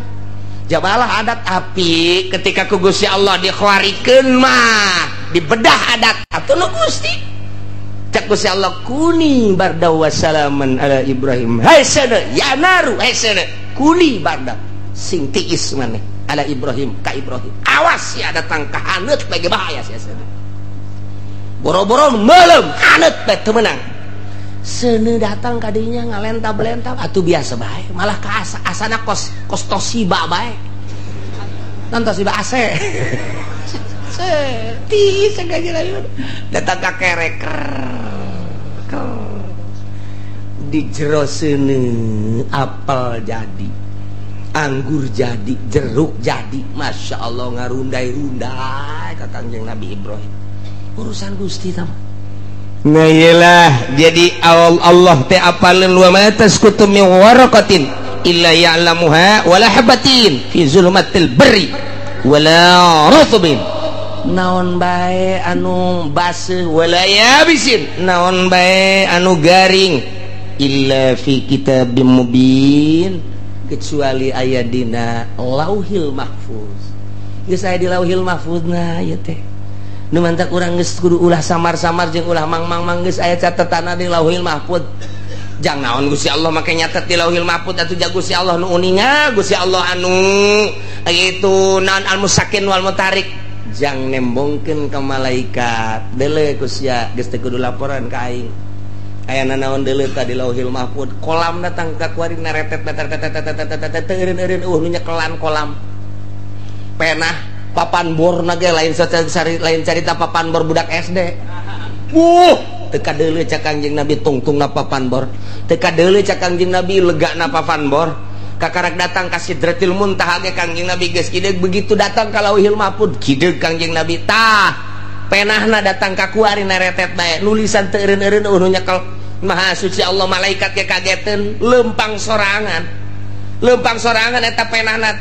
jabalah adat api ketika ku Gusti Allah dikhuarikeun mah dibedah adat atuh nu Gusti cak Gusti Allah kuni barda wa salaman ala Ibrahim haisana ya naru haisana kuni barda sing tiis maneh ala Ibrahim ka Ibrahim awas ya datang ka haneut bagi bahaya sia boro-boro malam haneut teh teu meunang seuneu datang ka dinya ngalentap-lentap atuh biasa bae malah ka asana kos Toshiba bae non Toshiba AC ti sengaja datang ka kerek di jero seuneu apel jadi anggur jadi jeruk jadi Masya Allah ngarundai-rundai ka Kangjeng Nabi Ibrahim urusan Gusti tam nah iyalah jadi Allah teh apaleun wa ma tasqutu min waraqatin illa ya'lamuha wala habatin fi zulumatil barri wala rutubin naon bae anu baseuh wala yabisin naon bae anu garing illa fi kitabim mubin kecuali aya dina lauhil mahfuz geus aya di lauhil mahfuzna ieu teh nu mantak urang geus kudu ulah samar-samar jeung ulah mang-mang geus aya catetanna di lauhil mahfuz jang naon Gusti Allah make nyatet di lauhil mahfuz atuh jah Gusti Allah nu uninga Gusti Allah anu gitu naon al musakin wal mutarik jang nembongkeun ka malaikat deuleu kusya geus teu kudu laporan ka aing aya naon deuleu ka di lauhil mahfuz kolam datang ka kuari naretet eureun-eureun nu nyekelan kolam penah papan bor na ge lain carita papan bor budak SD teu kadeuleu cak Kangjeng Nabi tungtungna papan bor teu kadeuleu cak Kangjeng Nabi legana papan bor kakarak datang ka Sidratil Muntaha ge Kangjeng Nabi geus kideug begitu datang ka lauhil mahfuz kideug Kangjeng Nabi tah penahna datang ka kuari naretet bae nulisan teu eureun-eureun nu nyekel Maha suci Allah malaikat ge kageteun lempang sorangan eta penahna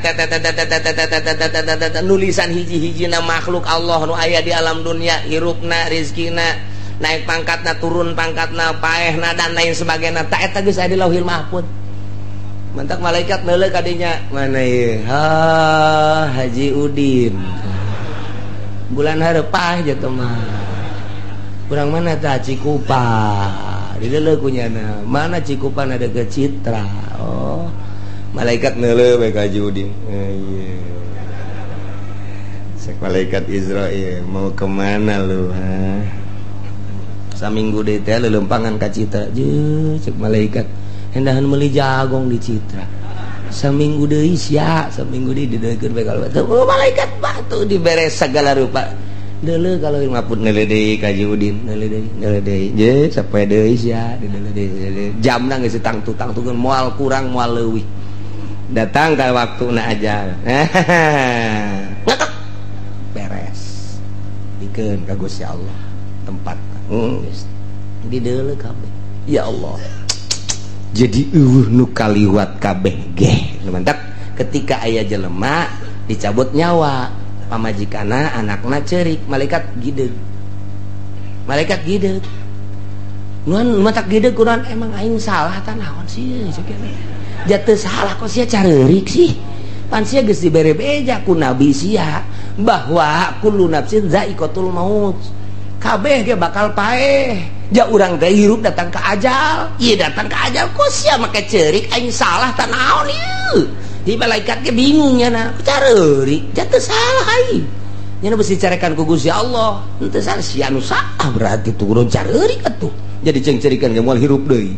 nulisan hiji-hijina makhluk Allah nu aya di alam dunia hirupna rizkina naik pangkatna turun pangkatna paehna dan lain sebagainya ta eta geus aya di lauhil mahfuz mantak malaikat neuleuh ka dinya mana ieu ha Haji Udin bulan hareup jatuh mah urang mana tah Cikupa di deuleuh kunyana mana Cikupa ada ke Citra oh malaikat neuleuh bae ka Haji Udin iya sek malaikat Israil mau kemana lu ha saminggu deui teh lelempangan ka Citra je cek malaikat hendahan meuli jagong di Citra saminggu deui sia saminggu deui dideulkeun bae ka malaikat batu diberes segala rupa deuleuh kalau mahfuz neuleuh deui ka Haji Udin neuleuh deui je sapoe deui sia dideuleuh deui jamna geus tangtu-tangtukeun moal kurang moal leuwih datang ka waktuna ajal beres dikeun ka Gusti Allah tempat geus dideuleuh kabeh ya Allah jadi nu kaliwat kabeh ge mantap ketika aya jelema dicabut nyawa pamajikana anakna ceurik malaikat gideug nuan matak gideug kunaon emang aing salah tah naon sih jatuh salah kok sia careurik sih pan sia geus dibere beja ku nabi sia bahwa kullu nafsin za'iqatul maut kabeh ge bakal paeh ja urang teh hirup datang ke ajal ieu datang ke ajal kok sia make ceurik aing salah tah naon ieu di malaikat ge bingung nya na careurik jatuh salah aing nya beusi carekan ku Gusti Allah henteu salah sia anu salah berarti tuh kudu careurik atuh jadi cengcerikan ge moal hirup deui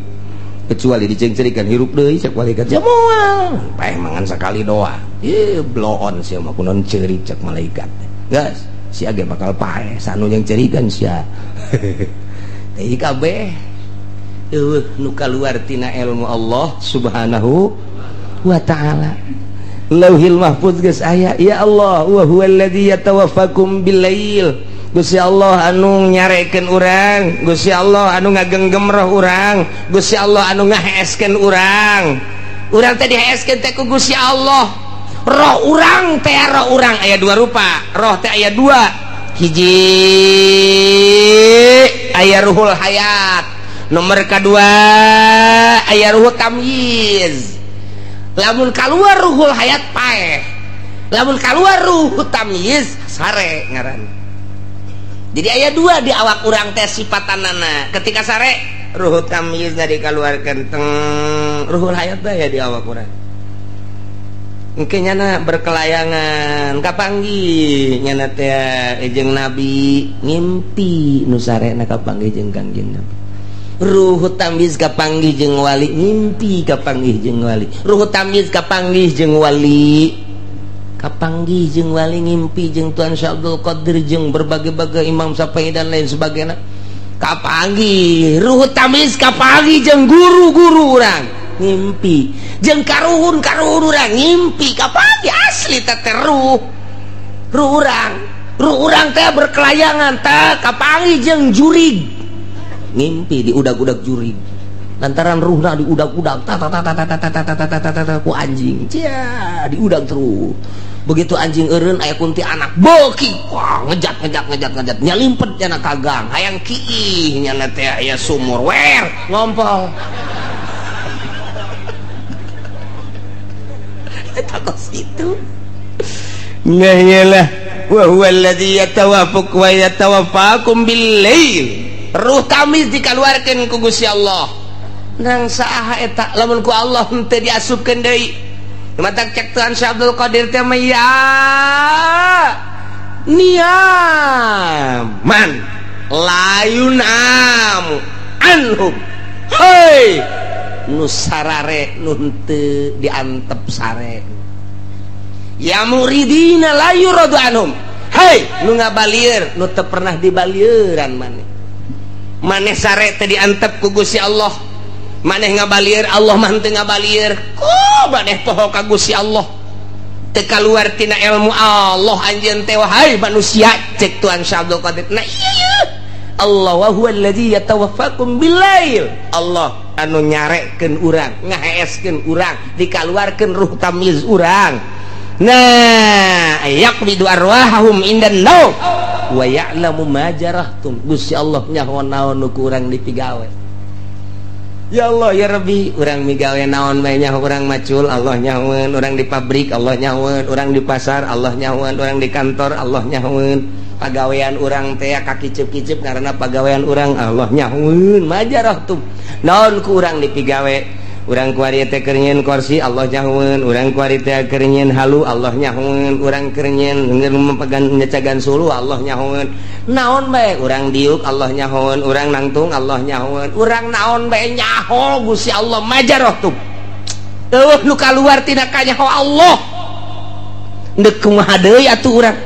kecuali dicengcerikan hirup deui cek malaikat ja moal paeh mangan sakali doang ieu blow on sia mah kunaon ceurik cek malaikat geus sia ge bakal paeh sanu yang cerikan sia teh kabeh nu kaluar tina ilmu Allah subhanahu wa ta'ala lauhil mahfuz geus aya ya Allah wa huwallazi yatawaffakum billail Gusti Allah anu nyarekeun urang Gusti Allah anu ngagenggem roh urang Gusti Allah anu ngaheeskeun urang teh diheeskeun teh ku Gusti Allah roh urang teh roh urang aya dua rupa roh teh aya dua hiji aya ruhul hayat nomor kedua aya ruhul tamyiz lamun kaluar ruhul hayat paeh lamun kaluar ruhul tamyiz sare ngaran Jadi aya dua di awak urang teh sifatanana. Ketika sare ruhul tamyiz dari keluarkan teng ruhul hayat ya di awak urang. Engke nyana berkelayangan kapanggih nyana teh jeung Nabi ngimpi nu sarena kapanggih jeung Kangjeng Nabi. Ruhul tamyiz kapanggih jeung wali ngimpi kapanggih jeung wali. Ruhul tamyiz kapanggih jeung wali kapanggih jeung wali ngimpi jeung Tuan Syekh Abdul Qadir jeung berbagai-bagai Imam Syafi'i dan lain sebagainya kapanggih. Ruhul tamyiz kapanggih jeung guru-guru urang ngimpi jeung karuhun urang ngimpi kapanggih asli teh ruh urang teh berkelayangan teh kapanggih jeung jurig ngimpi di udag-udag jurig lantaran ruhna di udag-udag ku anjing cia di udag terus. Begitu anjing eureun aya kunti anak beuki wah ngejat nyalimpet cenah kagang hayang kiih nya teh aya sumur wer ngompol takos itu nyalah wa huwa alladzi yatawaffaq wa yatawaffakum bil lail. Ruh kami dikaluarkeun ku Gusti Allah nang saha eta lamun ku Allah henteu diasupkeun deui. Matak cek Tuhan Syekh Abdul Qadir teh ya niaman layunam anhum hei nu sarare nu henteu diantep sare ya muridina la yuradu anhum hei nu ngabalieur nu teu pernah dibalieuran maneh sare teh diantep ku Gusti Allah maneh ngabalieur Allah mah teu ngabalieur ku maneh poho ka Gusti Allah teu kaluar tina ilmu Allah anjeun teh wahai manusia cek Tuhan Syekh Abdul Qadir nah iya Allah wa huwa alladzi yatawaffakum billail. Allah anu nyarekeun urang ngaheeskeun urang dikaluarkeun ruh tamyiz urang nah yaqbidu arwahahum indan naum wa ya'lamu ma jarahtum. Gusti Allah nyaho naon nu ku urang dipigawe. Ya Allah ya Rabbi urang migawe naon bae nyaho urang macul Allah nyahoeun urang di pabrik Allah nyahoeun urang di pasar Allah nyahoeun urang di kantor Allah nyahoeun pagawean urang teh kakicep-kicep karena pagawean urang Allah nyahoeun majarahtum naon ku urang dipigawe urang kuari teh keur nyieun kursi Allah nyahoeun urang kuari teh keur nyieun halu Allah nyahoeun urang keur nyieun mepegan nyecagan sulu Allah nyahoeun naon bae urang diuk Allah nyahoeun urang nangtung Allah nyahoeun urang naon bae nyaho Gusti Allah majarahtum eueuh nu kaluar tina ka nyaho Allah deuk kumaha deui atuh urang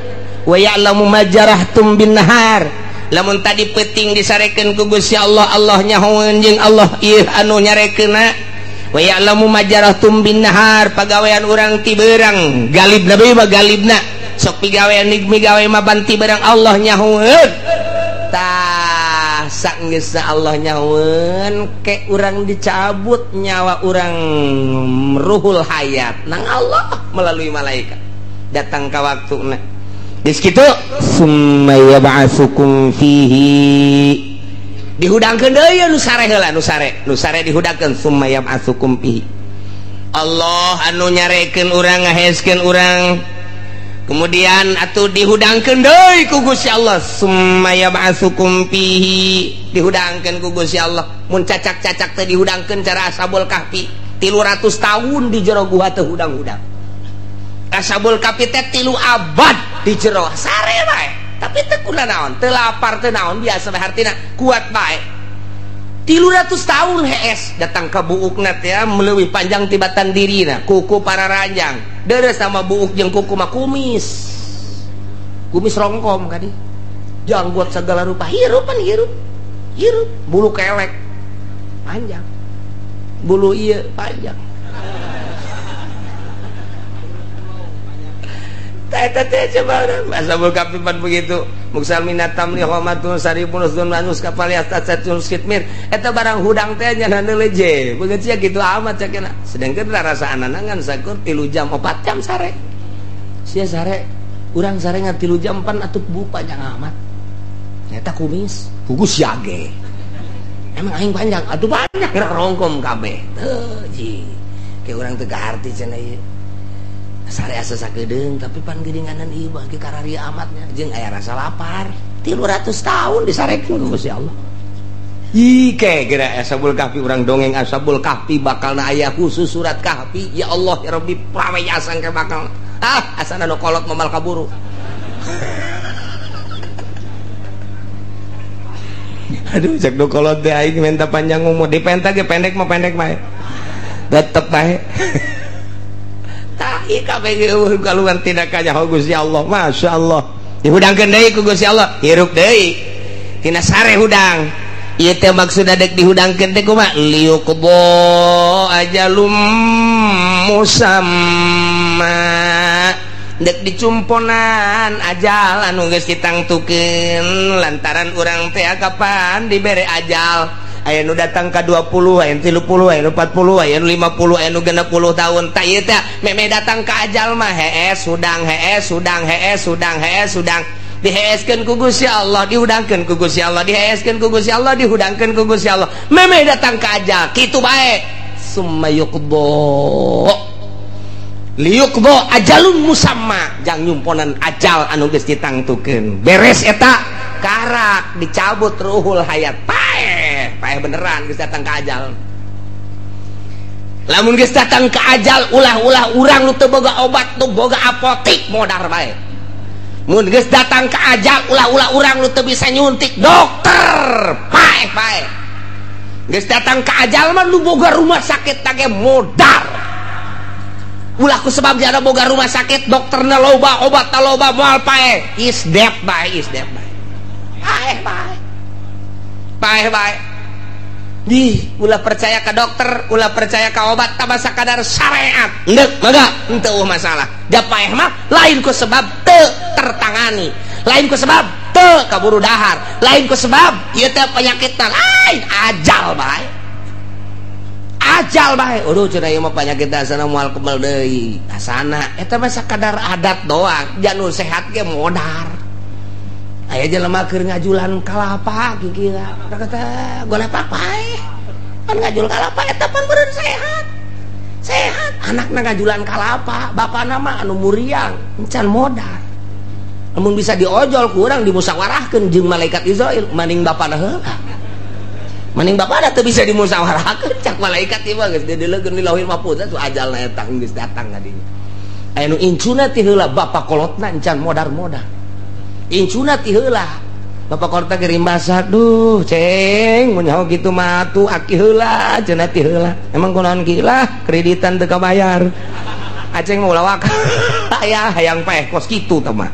wa ya'lamu majarahtum bin nahar lamun tadi peuting disarekeun ku Gusti Allah Allah nyahoeun jeung Allah ieu anu nyarekeunna wa ya'lamu majarahtum bin nahar pagawean urang ti beurang galibna bae mah galibna sok pigawean migawe mah banti beurang Allah nyahoeun tah saenggeus Allah nyahoeun ke urang dicabut nyawa urang ruhul hayat nang Allah melalui malaikat datang ka waktuna geus kitu summa yab'atsukum fihi dihudangkeun deui nu sare heula nu sare dihudangkeun summa yab'atsukum fihi Allah anu nyarekeun urang ngaheeskeun urang kemudian atuh dihudangkeun deui ku Gusti Allah summa yab'atsukum fihi dihudangkeun ku Gusti Allah mun cacak-cacak teh dihudangkeun cara Ashabul Kahfi 300 tahun di jero gua teh hudang-hudang Ashabul Kahfi teh 3 abad di jero sare bae tapi teu kunaon teu lapar teu naon biasa bae hartina kuat bae 300 tahun hees datang ka buukna teh meleuwih panjang tibatan dirina kuku para ranjang deres sama buuk jeung kuku mah kumis rongkom kadi janggot segala rupa hirup bulu kelek panjang bulu ieu panjang eta teh coba Ashabul Kahfi begitu muksal minatam li homatun saripun usdun manus kapali atatun skitmir eta barang hudang teh nya leje beungeut sia kitu amat cakena sedengkeun rarasaanana ngan sakur 3 jam 4 jam sare sia sare urang sare ngan 3 jam 4 atuh bu panjang amat eta kumis pugus yage emang aing panjang atuh panjang rongkom kabeh teu ji ke urang teu kaharti cenah ieu sare asa sakedeung tapi pan geuninganan ieu bagi kararia amatnya jeung aya rasa lapar 300 tahun disarekeun ku Gusti Allah. Ike geura Ashabul Kahfi urang dongeng Ashabul Kahfi bakalna aya khusus surat Kahfi. Ya Allah ya Rabbi praweyasan ke bakal asana nu kolot momal kaburu. Aduh cek nu kolot teh aing minta panjang umur dipenta ge pendek mah pendek bae. Tetep bae. Tah ieu kabeh kaluar tindak ka Gusti Allah. Masyaallah. Dihudangkeun deui ku Gusti Allah, hirup deui. Tina sare hudang. Ieu teh maksudna dek dihudangkeun teh kumaha? Liuqdo ajalum musamma. Dek dicumponan ajal anu geus ditangtukeun lantaran urang teh kapan dibere ajal. Aya nu datang ka 20, aya 30, aya 40, aya 50, aya 60 tahun. Tah ieu teh meme datang ka ajal mah hees hudang diheeskeun ku Gusti Allah, dihudangkeun ku Gusti Allah, diheeskeun ku Gusti Allah, dihudangkeun ku Gusti Allah. Meme datang ka ajal kitu bae. Summa yuqdo liyuqdo ajalun musamma, jang nyumponan ajal anu geus ditangtukeun. Beres eta karak dicabut ruhul hayat. Paeh beneran geus datang ka ajal. Lamun geus datang ka ajal ulah-ulah urang nu teu boga obat, nu boga apotik modar bae. Mun geus datang ka ajal ulah-ulah urang nu teu bisa nyuntik dokter. Paeh. Geus datang ka ajal mah nu boga rumah sakit tage modar. Ulah ku sebab jana boga rumah sakit dokterna loba, obatna loba, moal paeh. Is dead bae. Paeh bae. Ulah percaya ke dokter, ulah percaya ke obat, tambah sakadar syariat. Endek, mangga, henteu masalah. Da paeh mah lain ku sebab teu tertangani, lain ku sebab teu kaburu dahar, lain ku sebab ieu teh penyakitna lain ajal bae. Ajal bae. Aduh cenah ieu mah penyakit asana moal kemel deui. Asana eta mah sakadar adat doang, janur sehat ge modar. Aya jelema keur ngajulan kalapa kira kata golepak paeh pan ngajul kalapa eta pan beureun sehat anakna ngajulan kalapa bapana mah anu muriang encan modal namun bisa diojol ku urang dimusyawarahkeun jeung malaikat Israil maning bapana heula maning bapana teu bisa dimusyawarahkeun cak malaikat ieu mah geus dileungkeun di lauhil mahfuz tu ajalna eta geus datang ka dieu aya nu incuna ti heula bapa kolotna encan modar-modar incuna ti heula bapak korta gerimbasa duh ceng mun nyaho kitu mah atuh aki heula cenah ti heula emang kunaon gila kreditan teu kabayar aceng mau lawak aya hayang paeh kos kitu tah mah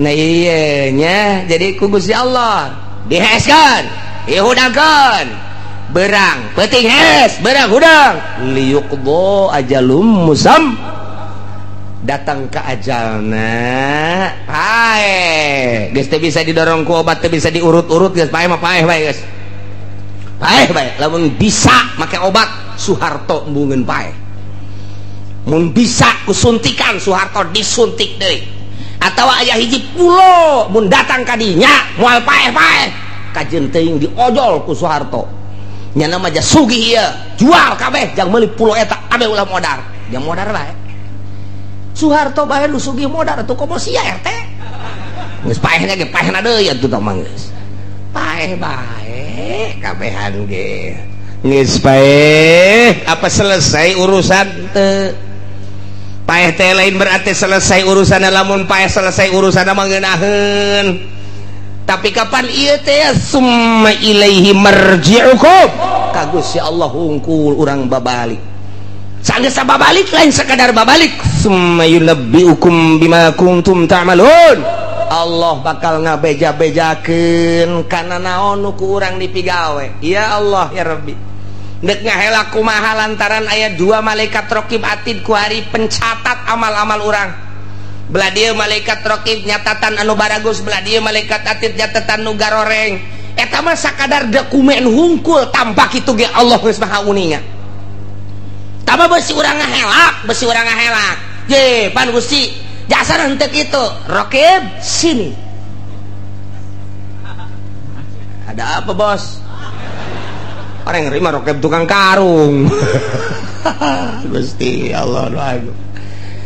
nah ieu nya jadi ku Gusti Allah diheeskeun dihudangkeun berang peuting hees berang hudang liyuqdo ajalum musam datang ke ajalna paeh geus teu bisa didorong ku obat teu bisa diurut-urut geus paeh mah paeh bae geus paeh bae lamun bisa make obat Soeharto embungeun paeh mun bisa ku suntikan Soeharto disuntik deui atawa aya hiji pulo mun datang ka dinya moal paeh-paeh kajeun teuing diojol ku Soeharto nya nama ja sugih ieu jual kabeh jang meuli pulo eta kabeh ulah modar jang modar bae Soeharto bae nu sugih modar atuh komo sia RT geus paehna ge paehna deui atuh tah mah geus paeh bae kabehan ge geus paeh apa selesai urusan teu paeh teh lain berarti selesai urusan lamun paeh selesai urusan mah ngeunaheun tapi kapan ieu teh summa ilaihi marji'ukum ka Gusti Allah hungkul urang babalik sanggeus babalik lain sekadar babalik summa yunabbiukum bima kuntum ta'malun Allah bakal ngabeja-bejakeun kana naon nu ku urang dipigawe ya Allah ya Rabbi deuk ngahelak kumaha lantaran aya 2 malaikat raqib atid ku hari pencatat amal-amal urang belah dieu malaikat raqib nyatatan anu baragus belah dieu malaikat atid nyatatan nu garoreng eta mah sakadar dokumen hungkul tanpa kitu ge Allah geus maha uninya tambah besi urang ngahelak ye pan Gusti jasa henteu kitu raqib sini ada apa bos orang nerima raqib tukang karung Gusti Allah doaku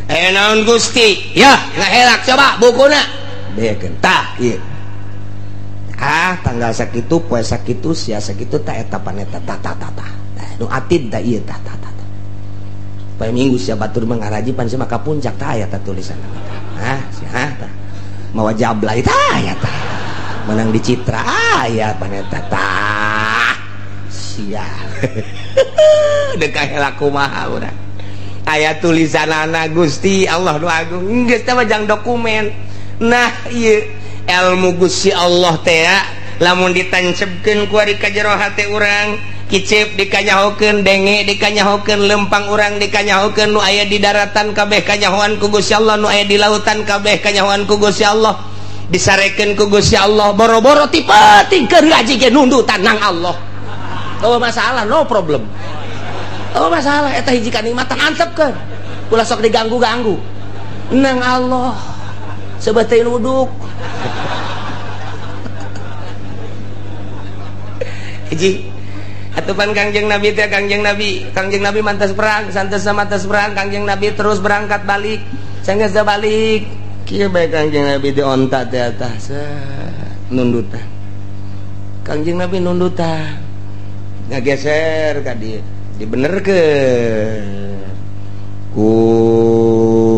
naon Gusti ya ngahelak coba bukuna bekeun tah ieu tanggal sakitu poe sakitu sia sakitu ta eta paneta ta nu atid da ieu ta poe minggu sia batur mangaraji pan sia maka puncak ta aya ta tulisan sia ta mawa jablay ta aya ta menang di Citra aya paneta ta sia dekah heula kumaha urang aya tulisanana Gusti Allah nu agung geus teh mah jang dokumen. Nah ieu ilmu Gusti Allah teh lamun ditancepkeun ku ari ka jero hate urang kicip dikanyahokeun denge dikanyahokeun lempang urang dikanyahokeun nu aya di daratan kabeh kanyahoan ku Gusti Allah nu aya di lautan kabeh kanyahoan ku Gusti Allah disarekeun ku Gusti Allah boro-boro ti penting keur ngaji ge nundutan nang Allah. Oh masalah no problem. Oh masalah eta hiji kanikmatan antepkeun ulah sok diganggu-ganggu nang Allah sebateu nuduk hiji atupan Kangjeng Nabi teh Kangjeng Nabi mantas perang santos mantas perang Kangjeng Nabi terus berangkat balik sanggeus da balik kieu bae Kangjeng Nabi di onta teh atas nundutan Kangjeng Nabi nundutan ngageser ka dieu dibenerkeun ku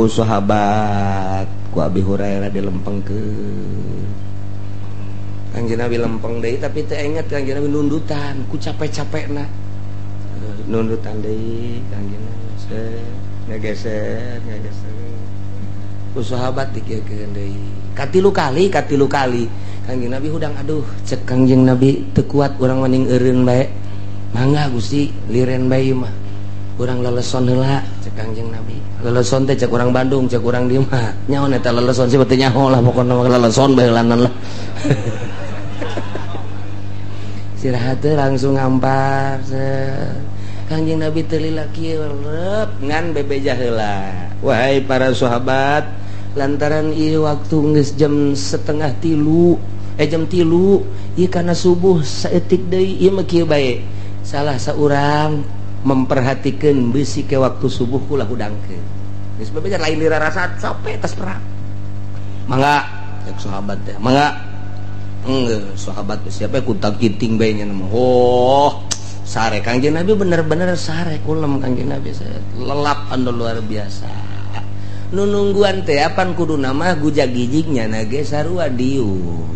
sahabat ku Abi Hurairah dilempengkeun Kangjeng Nabi lempeng deui tapi teu inget Kangjeng Nabi nundutan ku capek-capekna nundutan deui Kangjeng Nabi ngageser ku sahabat dikeukeun deui katilu kali Kangjeng Nabi hudang aduh cek Kangjeng Nabi teu kuat urang mending eureun bae mangga Gusti liren bayi mah urang leleson heula cek Kangjeng Nabi leleson teh cek urang Bandung cek urang dieu mah nyaho eta leleson sih teh nyaho lah pokona leleson bae heulanan lah istirahat teh langsung ngampar Kangjeng Nabi teu lila kieu rep ngan bebeja heula wahai para sahabat lantaran ieu waktu geus jam 2:30 jam 3 ieu kana subuh saeutik deui ieu mah kieu bae salah seorang memperhatikan besi ke waktu subuh kula hudangkeun geus bebeja lain dirarasa capek tas perang mangga cek sahabat teh mangga sahabat siapa kutak kiting bae nya mah sare Kangjeng Nabi bener-bener sare kulem Kangjeng Nabi lelap anu luar biasa nu nungguan teh apan kudu nama gujag-gijignya na ge sarua diuk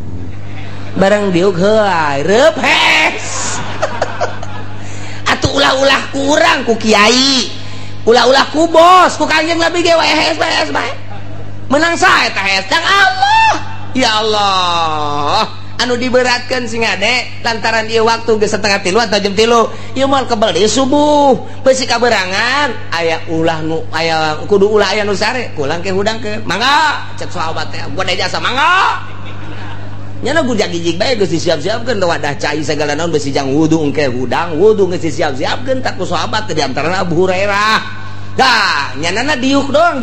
barang diuk heuai reup hes ulah-ulah kurang ku kiai ulah-ulah ku bos ku Kangjeng Nabi ge hes bae menang sae tah hes dang Allah ya Allah anu diberatkeun sing ade lantaran ieu waktu geus 2:30 atau jam 3 ieu moal kebal deui subuh beusi kaberangan aya ulah nu aya kudu ulah aya nu sare kulang ke hudangkeun mangga cek sahabat teh gua jasa mangga nyana gujag gijig bae geus disiap-siapkeun wadah cai segala naon besi jang wudu engke hudang wudu geus disiap-siapkeun tak ku sahabat di antarana Abu Hurairah dah nyanana diuk doang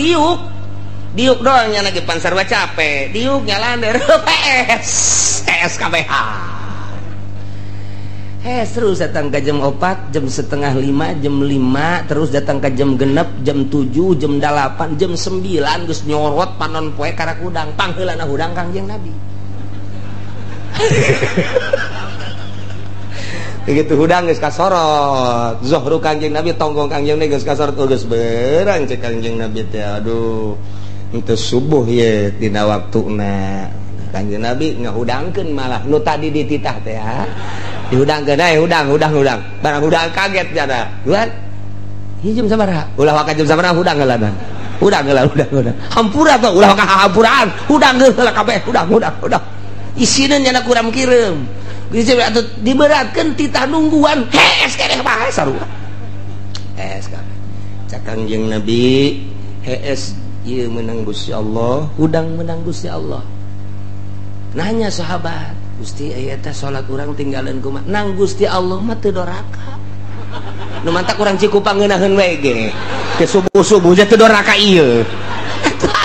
nyana ge pan sarua capek diuk nyalander PS KBH terus datang ke jam 4 jam 4:30 jam 5 terus datang ke jam genep jam 7 jam 8 jam 9 geus nyorot panon poe karak hudang pangheulana hudang Kangjeng Nabi begitu hudang geus kasorot zuhru Kangjeng Nabi tonggong Kangjeng Nabi geus kasorot geus beurang cek Kangjeng Nabi teh aduh henteu subuh ye dina waktuna Kangjeng Nabi ngahudangkeun malah nu tadi dititah teh dihudangkeun hudang barang hudang kaget jana guan ieu jam sabaraha ulah waka jam sabaraha hudang heula hampura tuh ulah waka hampuraan hudang heula kabeh hudang isina nyana kurang kirim atau diberatkan titah nungguan hes kereh bae sarua hes kabeh cak Kangjeng Nabi hes ieu menang Gusti Allah hudang menang Gusti Allah nanya sahabat Gusti aya teh salat urang tinggalin kumaha nang Gusti Allah mah teu doraka nu mantak urang cikupa ngeunaheun we ge ke subuh-subuh teu doraka ieu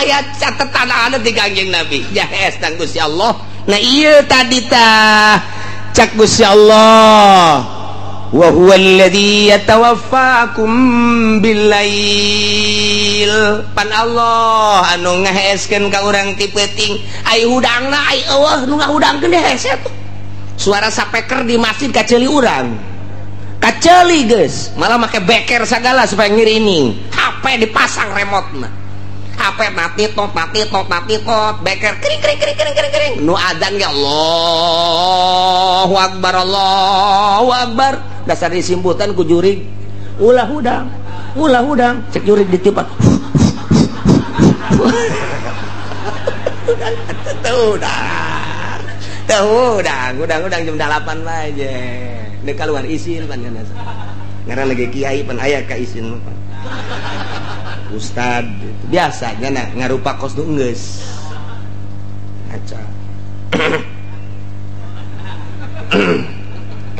aya catetan anu di Kangjeng Nabi ja hes nang Gusti Allah. Nah iya tadi tah cak Gusti Allah wa huwa alladzi yatawaffakum billail pan Allah anu ngaheeskeun ka urang ti peuting ai hudangna ai eueuh nu ngahudangkeun deh hese suara sapeker di masjid kaceli urang, kaceli guys, malah make beker segala supaya ngiringi. HP dipasang remote nah, HP mati tot beker kering nu adzan ya Allahu akbar dasar disimputan ku jurig ulah hudang cek jurig ditiupan udang jam 8 aja dek keluar isin pan kan ngaran lagi kiai pan aya ka isin pan ustad biasanya nah ngarupa kos nu geus aca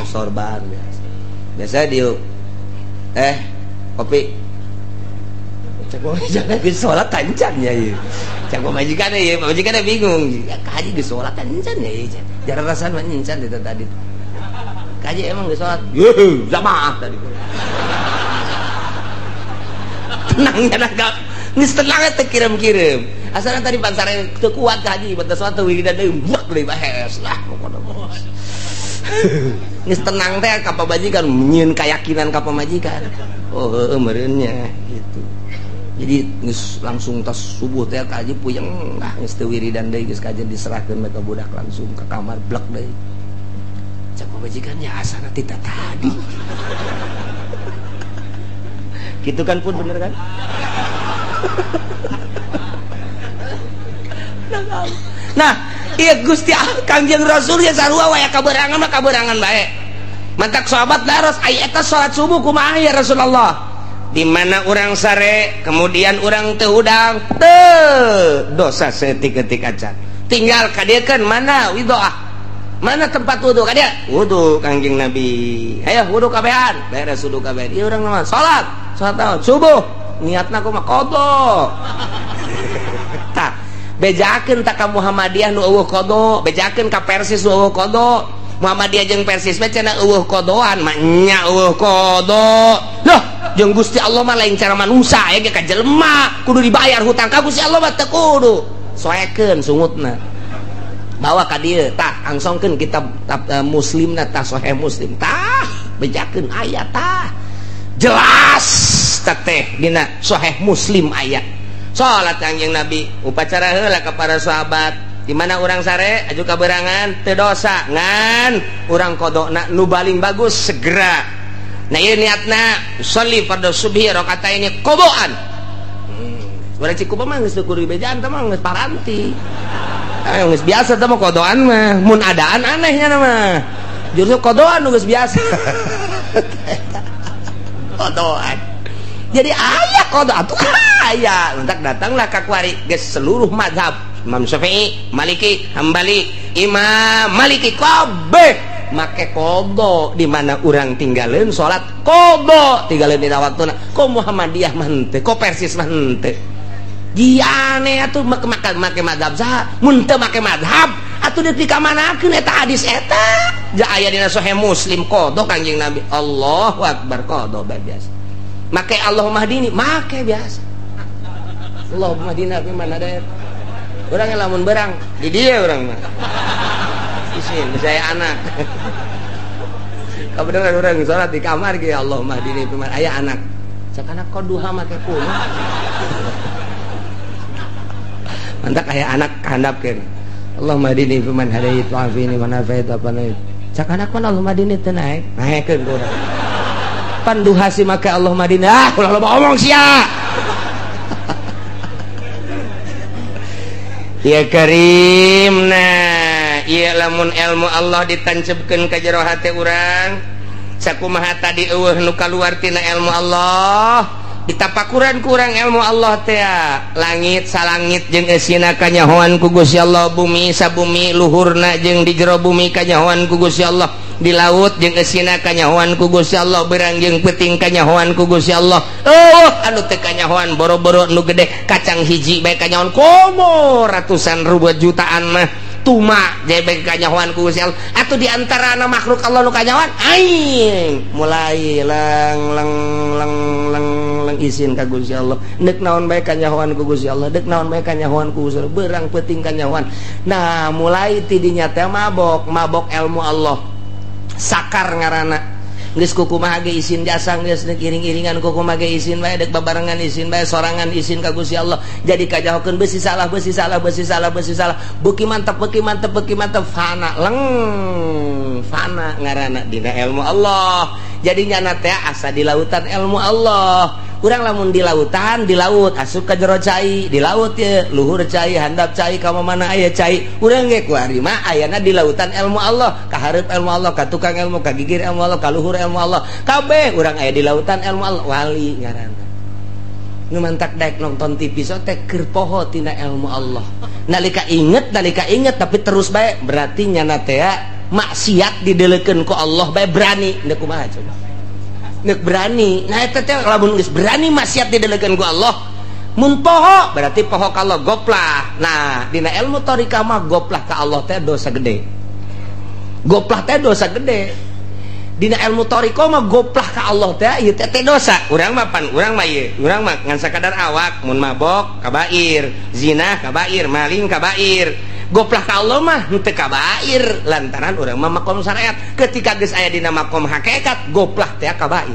sorban biasa dia kopi cek jangan geus salat tancan ya ieu cek majikan ya majikan bingung kaji geus salat tancan ya ieu jarang rasan mancan itu tadi kaji emang geus salat yeuh jamaah tadi tenangnya nagak geus tenang teh kirim asalna tadi pansare teu kuat kaji batas salat wiridan deui blek deui bahes lah pokona geus tenang teh ka pamajikan nyieun keyakinan ka pamajikan oh heueuh meureunnya gitu. Jadi geus langsung tas subuh teh kaji puyeng lah geus teu wiridan deui geus kajian diserahkeun ka budak langsung ke kamar blek deui cak pamajikan nya asana tita tadi gitu kan pun bener kan nah iya Gusti Kangjeng Rasul ya sarua waya kaberangan mah kaberangan bae mantak sahabat daros aya eta salat subuh kumaha ya Rasulullah di mana orang sare kemudian orang teu hudang teu dosa setik-etik acan tinggal kadiekeun mana widoah mana tempat wudu kadia wudu Kangjeng Nabi ayo wudu kabehan beres wudu kabehan ieu urang naon salat tahun subuh niatna kumaha qada tah bejakeun tak ka Muhammadiyah nu eueuh qada bejakeun ka Persis nu eueuh qada Muhammadiyah jeung Persis mah cenah eueuh qadaan mah nya eueuh qada loh jeung Gusti Allah mah lain cara manusia ya ka jelema kudu dibayar hutang ka Gusti Allah mah teu kudu soekeun sungutna bawa ka dieu tah angsongkeun kitab muslimna tah sahih muslim tah bejakeun aya tah jelas teteh dina sahih muslim ayat salat Kangjeng Nabi upacara heula ka para sahabat di mana urang sare aju kaberangan teu dosa ngan urang qadona nu baling bagus segera nah ieu niatna sholli fardhu subhi rakaataini qadaan urang cikupa mah geus teu kudu bejaan teh mah geus paranti geus biasa teh mah qadaan mah mun adaan anehnya mah justru qadaan nu geus biasa qadaan jadi ayah qada atuh ayah entak datanglah ka kuari geus seluruh mazhab Imam Syafi'i, Maliki, Hambali, Imam Maliki kabeh make qada di mana urang tinggalin salat qada tinggalin dina waktuna ko Muhammadiyah mah henteu ko Persis mah henteu giane atuh make mazhab saha mun teu make mazhab atuh deui ka manakeun eta hadis eta ja aya dina sahih Muslim qada Kangjeng Nabi Allahu akbar qada biasa make Allahumma hdini make biasa Allahumma hdina fi man hadayat urang lamun berang di dieu urang mah isin saya anak kabeneran urang salat di kamar ge Allahumma hdini fi man aya anak sakana qaduha make kuno mantak aya anak handapkeun Allahumma hdini fi man hadayat wa afini man afait apa naik sakana kun Allahumma hdini teu naekeun urang panduhasi make Allahumma hdini ulah loba omong sia ya karim nah ieu lamun ilmu Allah ditancepkeun ka jero hate urang sakumaha tadi eueuh nu kaluar tina ilmu Allah ditapakuran ku urang ilmu Allah teh langit salangit jeung eusina kanyahoan ku Gusti Allah bumi sabumi luhurna jeung di jero bumi kanyahoan ku Gusti Allah di laut jeung eusina kanyahoan ku Gusti Allah berang jeung peuting kanyahoan ku Gusti Allah anu teu kanyahoan boro-boro nu gede kacang hiji bae kanyahoan komo ratusan ribu jutaan mah tuma jebek kanyahoan ku Gusti Allah atuh di antarana makhluk Allah nu kanyahoan aing mulai leng urang izin ka Gusti Allah neuk naon bae kanyahoan ku Gusti Allah deuk naon bae kanyahoan ku Gusti Allah beurang peuting kanyahoan. Nah mulai ti dinya teh mabok ilmu Allah sakar ngaranna geus kukumaha ge izin jasa geus neuk iring-iringan kukumaha ge izin bae deuk babarengan izin bae sorangan izin ka Gusti Allah jadi kajahokeun beusi salah beuki mantep fana ngaranna dina ilmu Allah. Jadi nyana teh asa di lautan ilmu Allah. Urang lamun di lautan di laut asup ka jero cai di laut ye luhur cai handap cai ka mana aya cai urang ge ku ari mah ayana di lautan ilmu Allah ka hareup ilmu Allah ka tukang ilmu ka gigir ilmu Allah ka luhur ilmu Allah kabeh urang aya di lautan ilmu Allah wali ngaranna. Nu mantak daek nonton TV so teh keur poho tina ilmu Allah nalika inget tapi terus bae berarti nyana teh maksiat dideleukeun ku Allah bae berani neuk kumaha coba neuk berani. Nah eta teh lamun geus berani maksiat dideleukeun ku Allah mun poho berarti poho ka Allah goplah. Nah dina ilmu thariqah mah goplah ka Allah teh dosa gede dina ilmu thariqah mah goplah ka Allah teh ieu teh dosa. Urang mah ngan sakadar awak mun mabok kabair zina kabair maling kabair goplah ka Allah mah henteu kabair lantaran urang mah makom syariat. Ketika geus aya dina makom hakikat goplah teh kabair.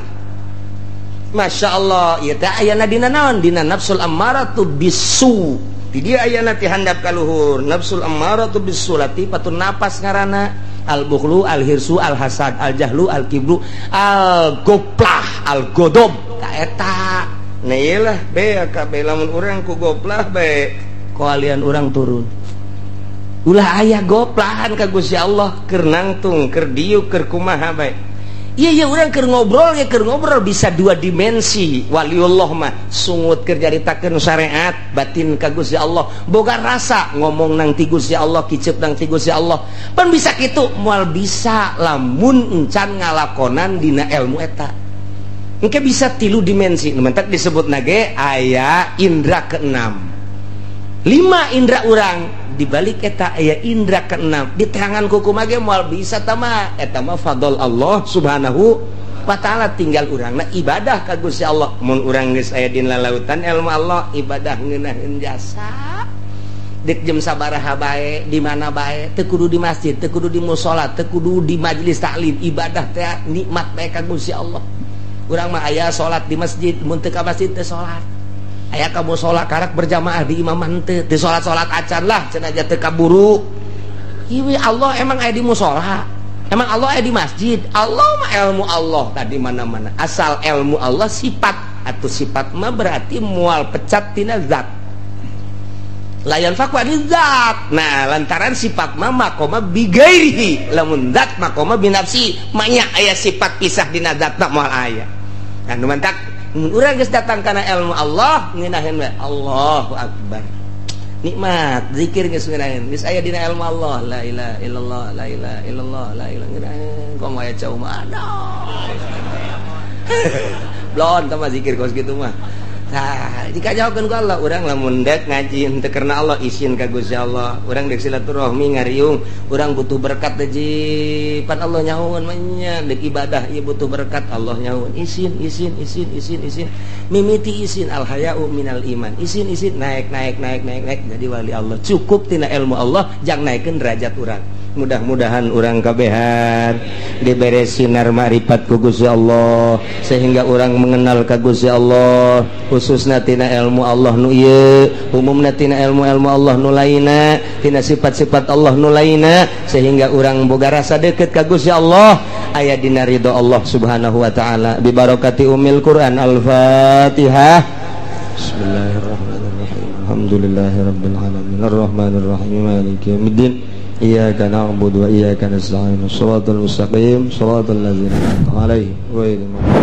Masya Allah ieu teh ayana dina naon dina nafsul ammaratu bisu di dia ayana ti handap ka luhur nafsul ammaratu bisu latifatun napas ngaranna al bukhlu al hirsu al hasad al jahlu al kibru al goplah al godob ta eta. Nah iyalah be kabeh lamun urang ku goplah be kalian urang turun ulah aya goplahan ka Gusti Allah keur nangtung keur diuk keur kumaha bae. Iya urang keur ngobrol bisa dua dimensi. Waliullah mah sungut keur jaritakeun syariat batin ka Gusti Allah boga rasa ngomong nang ti Gusti Allah kiceup nang ti Gusti Allah pan bisa kitu moal bisa lamun encan ngalakonan dina ilmu eta engke bisa 3 dimensi. Nu mentak disebutna ge aya indra keenam 5 indra urang dibalik eta aya indra keenam di tangan kuku mage moal bisa tama eta mah fadl Allah subhanahu wa ta'ala tinggal urangna ibadah ka Gusti Allah. Mun urang geus aya dina lautan ilmu Allah ibadah ngeunaheun jasa dek jam sabaraha bae di mana bae teu kudu di masjid teu kudu di mushola teu kudu di majelis taklim ibadah teh nikmat bae ka Gusti Allah. Urang mah aya salat di masjid mun teu ka masjid teu salat aya kamu sholat karak berjamaah di imaman teu sholat acan lah cenah aja teu kaburu. Ieu Allah emang aya di mushola emang Allah aya di masjid. Allah mah ilmu Allah tadi mana-mana asal ilmu Allah sifat atau sifat mah berarti mual pecat tina zat layan fakwa di zat. Nah lantaran sifat mah makoma bigairihi lamun zat makoma binafsi manya aya sifat pisah dina zat tak moal aya. Nah nu mantak urang geus datang kana ilmu Allah ngeunaheun we Allahu akbar nikmat zikir geus ngeunaheun geus aya dina ilmu Allah la ilaha illallah la ilaha illallah la ilaha ngeunaheun komo aya cau mah blon tah zikir kos kitu mah. Nah dikajaokeun ku Allah urang lamun dek ngaji henteu karena Allah izin ka Gusti Allah urang dek silaturahmi ngariung urang butuh berkat deji pan Allah nyahoon mah nya dek ibadah ieu butuh berkat Allah nyahoon izin mimiti izin al haya'u minal iman izin naik jadi wali Allah cukup tina ilmu Allah jang naikeun derajat urang. Mudah-mudahan urang kabehan dibere sinar ma'rifat ku Gusti Allah sehingga urang mengenal ka Gusti Allah khususna tina ilmu Allah nu ieu umumna tina ilmu Allah nu lainna tina sifat-sifat Allah nu lainna sehingga urang boga rasa deukeut ka Gusti Allah aya dina ridho Allah subhanahu wa ta'ala bi barakati umil Quran. Al-Fatihah. Bismillahirrahmanirrahim. Alhamdulillahirabbil alamin arrahmanir rahim maliki yaumiddin iyyaka na'budu wa iyyaka nasta'in shiratal mustaqim shiratal ladzina an'amta 'alaihim ghairil maghdubi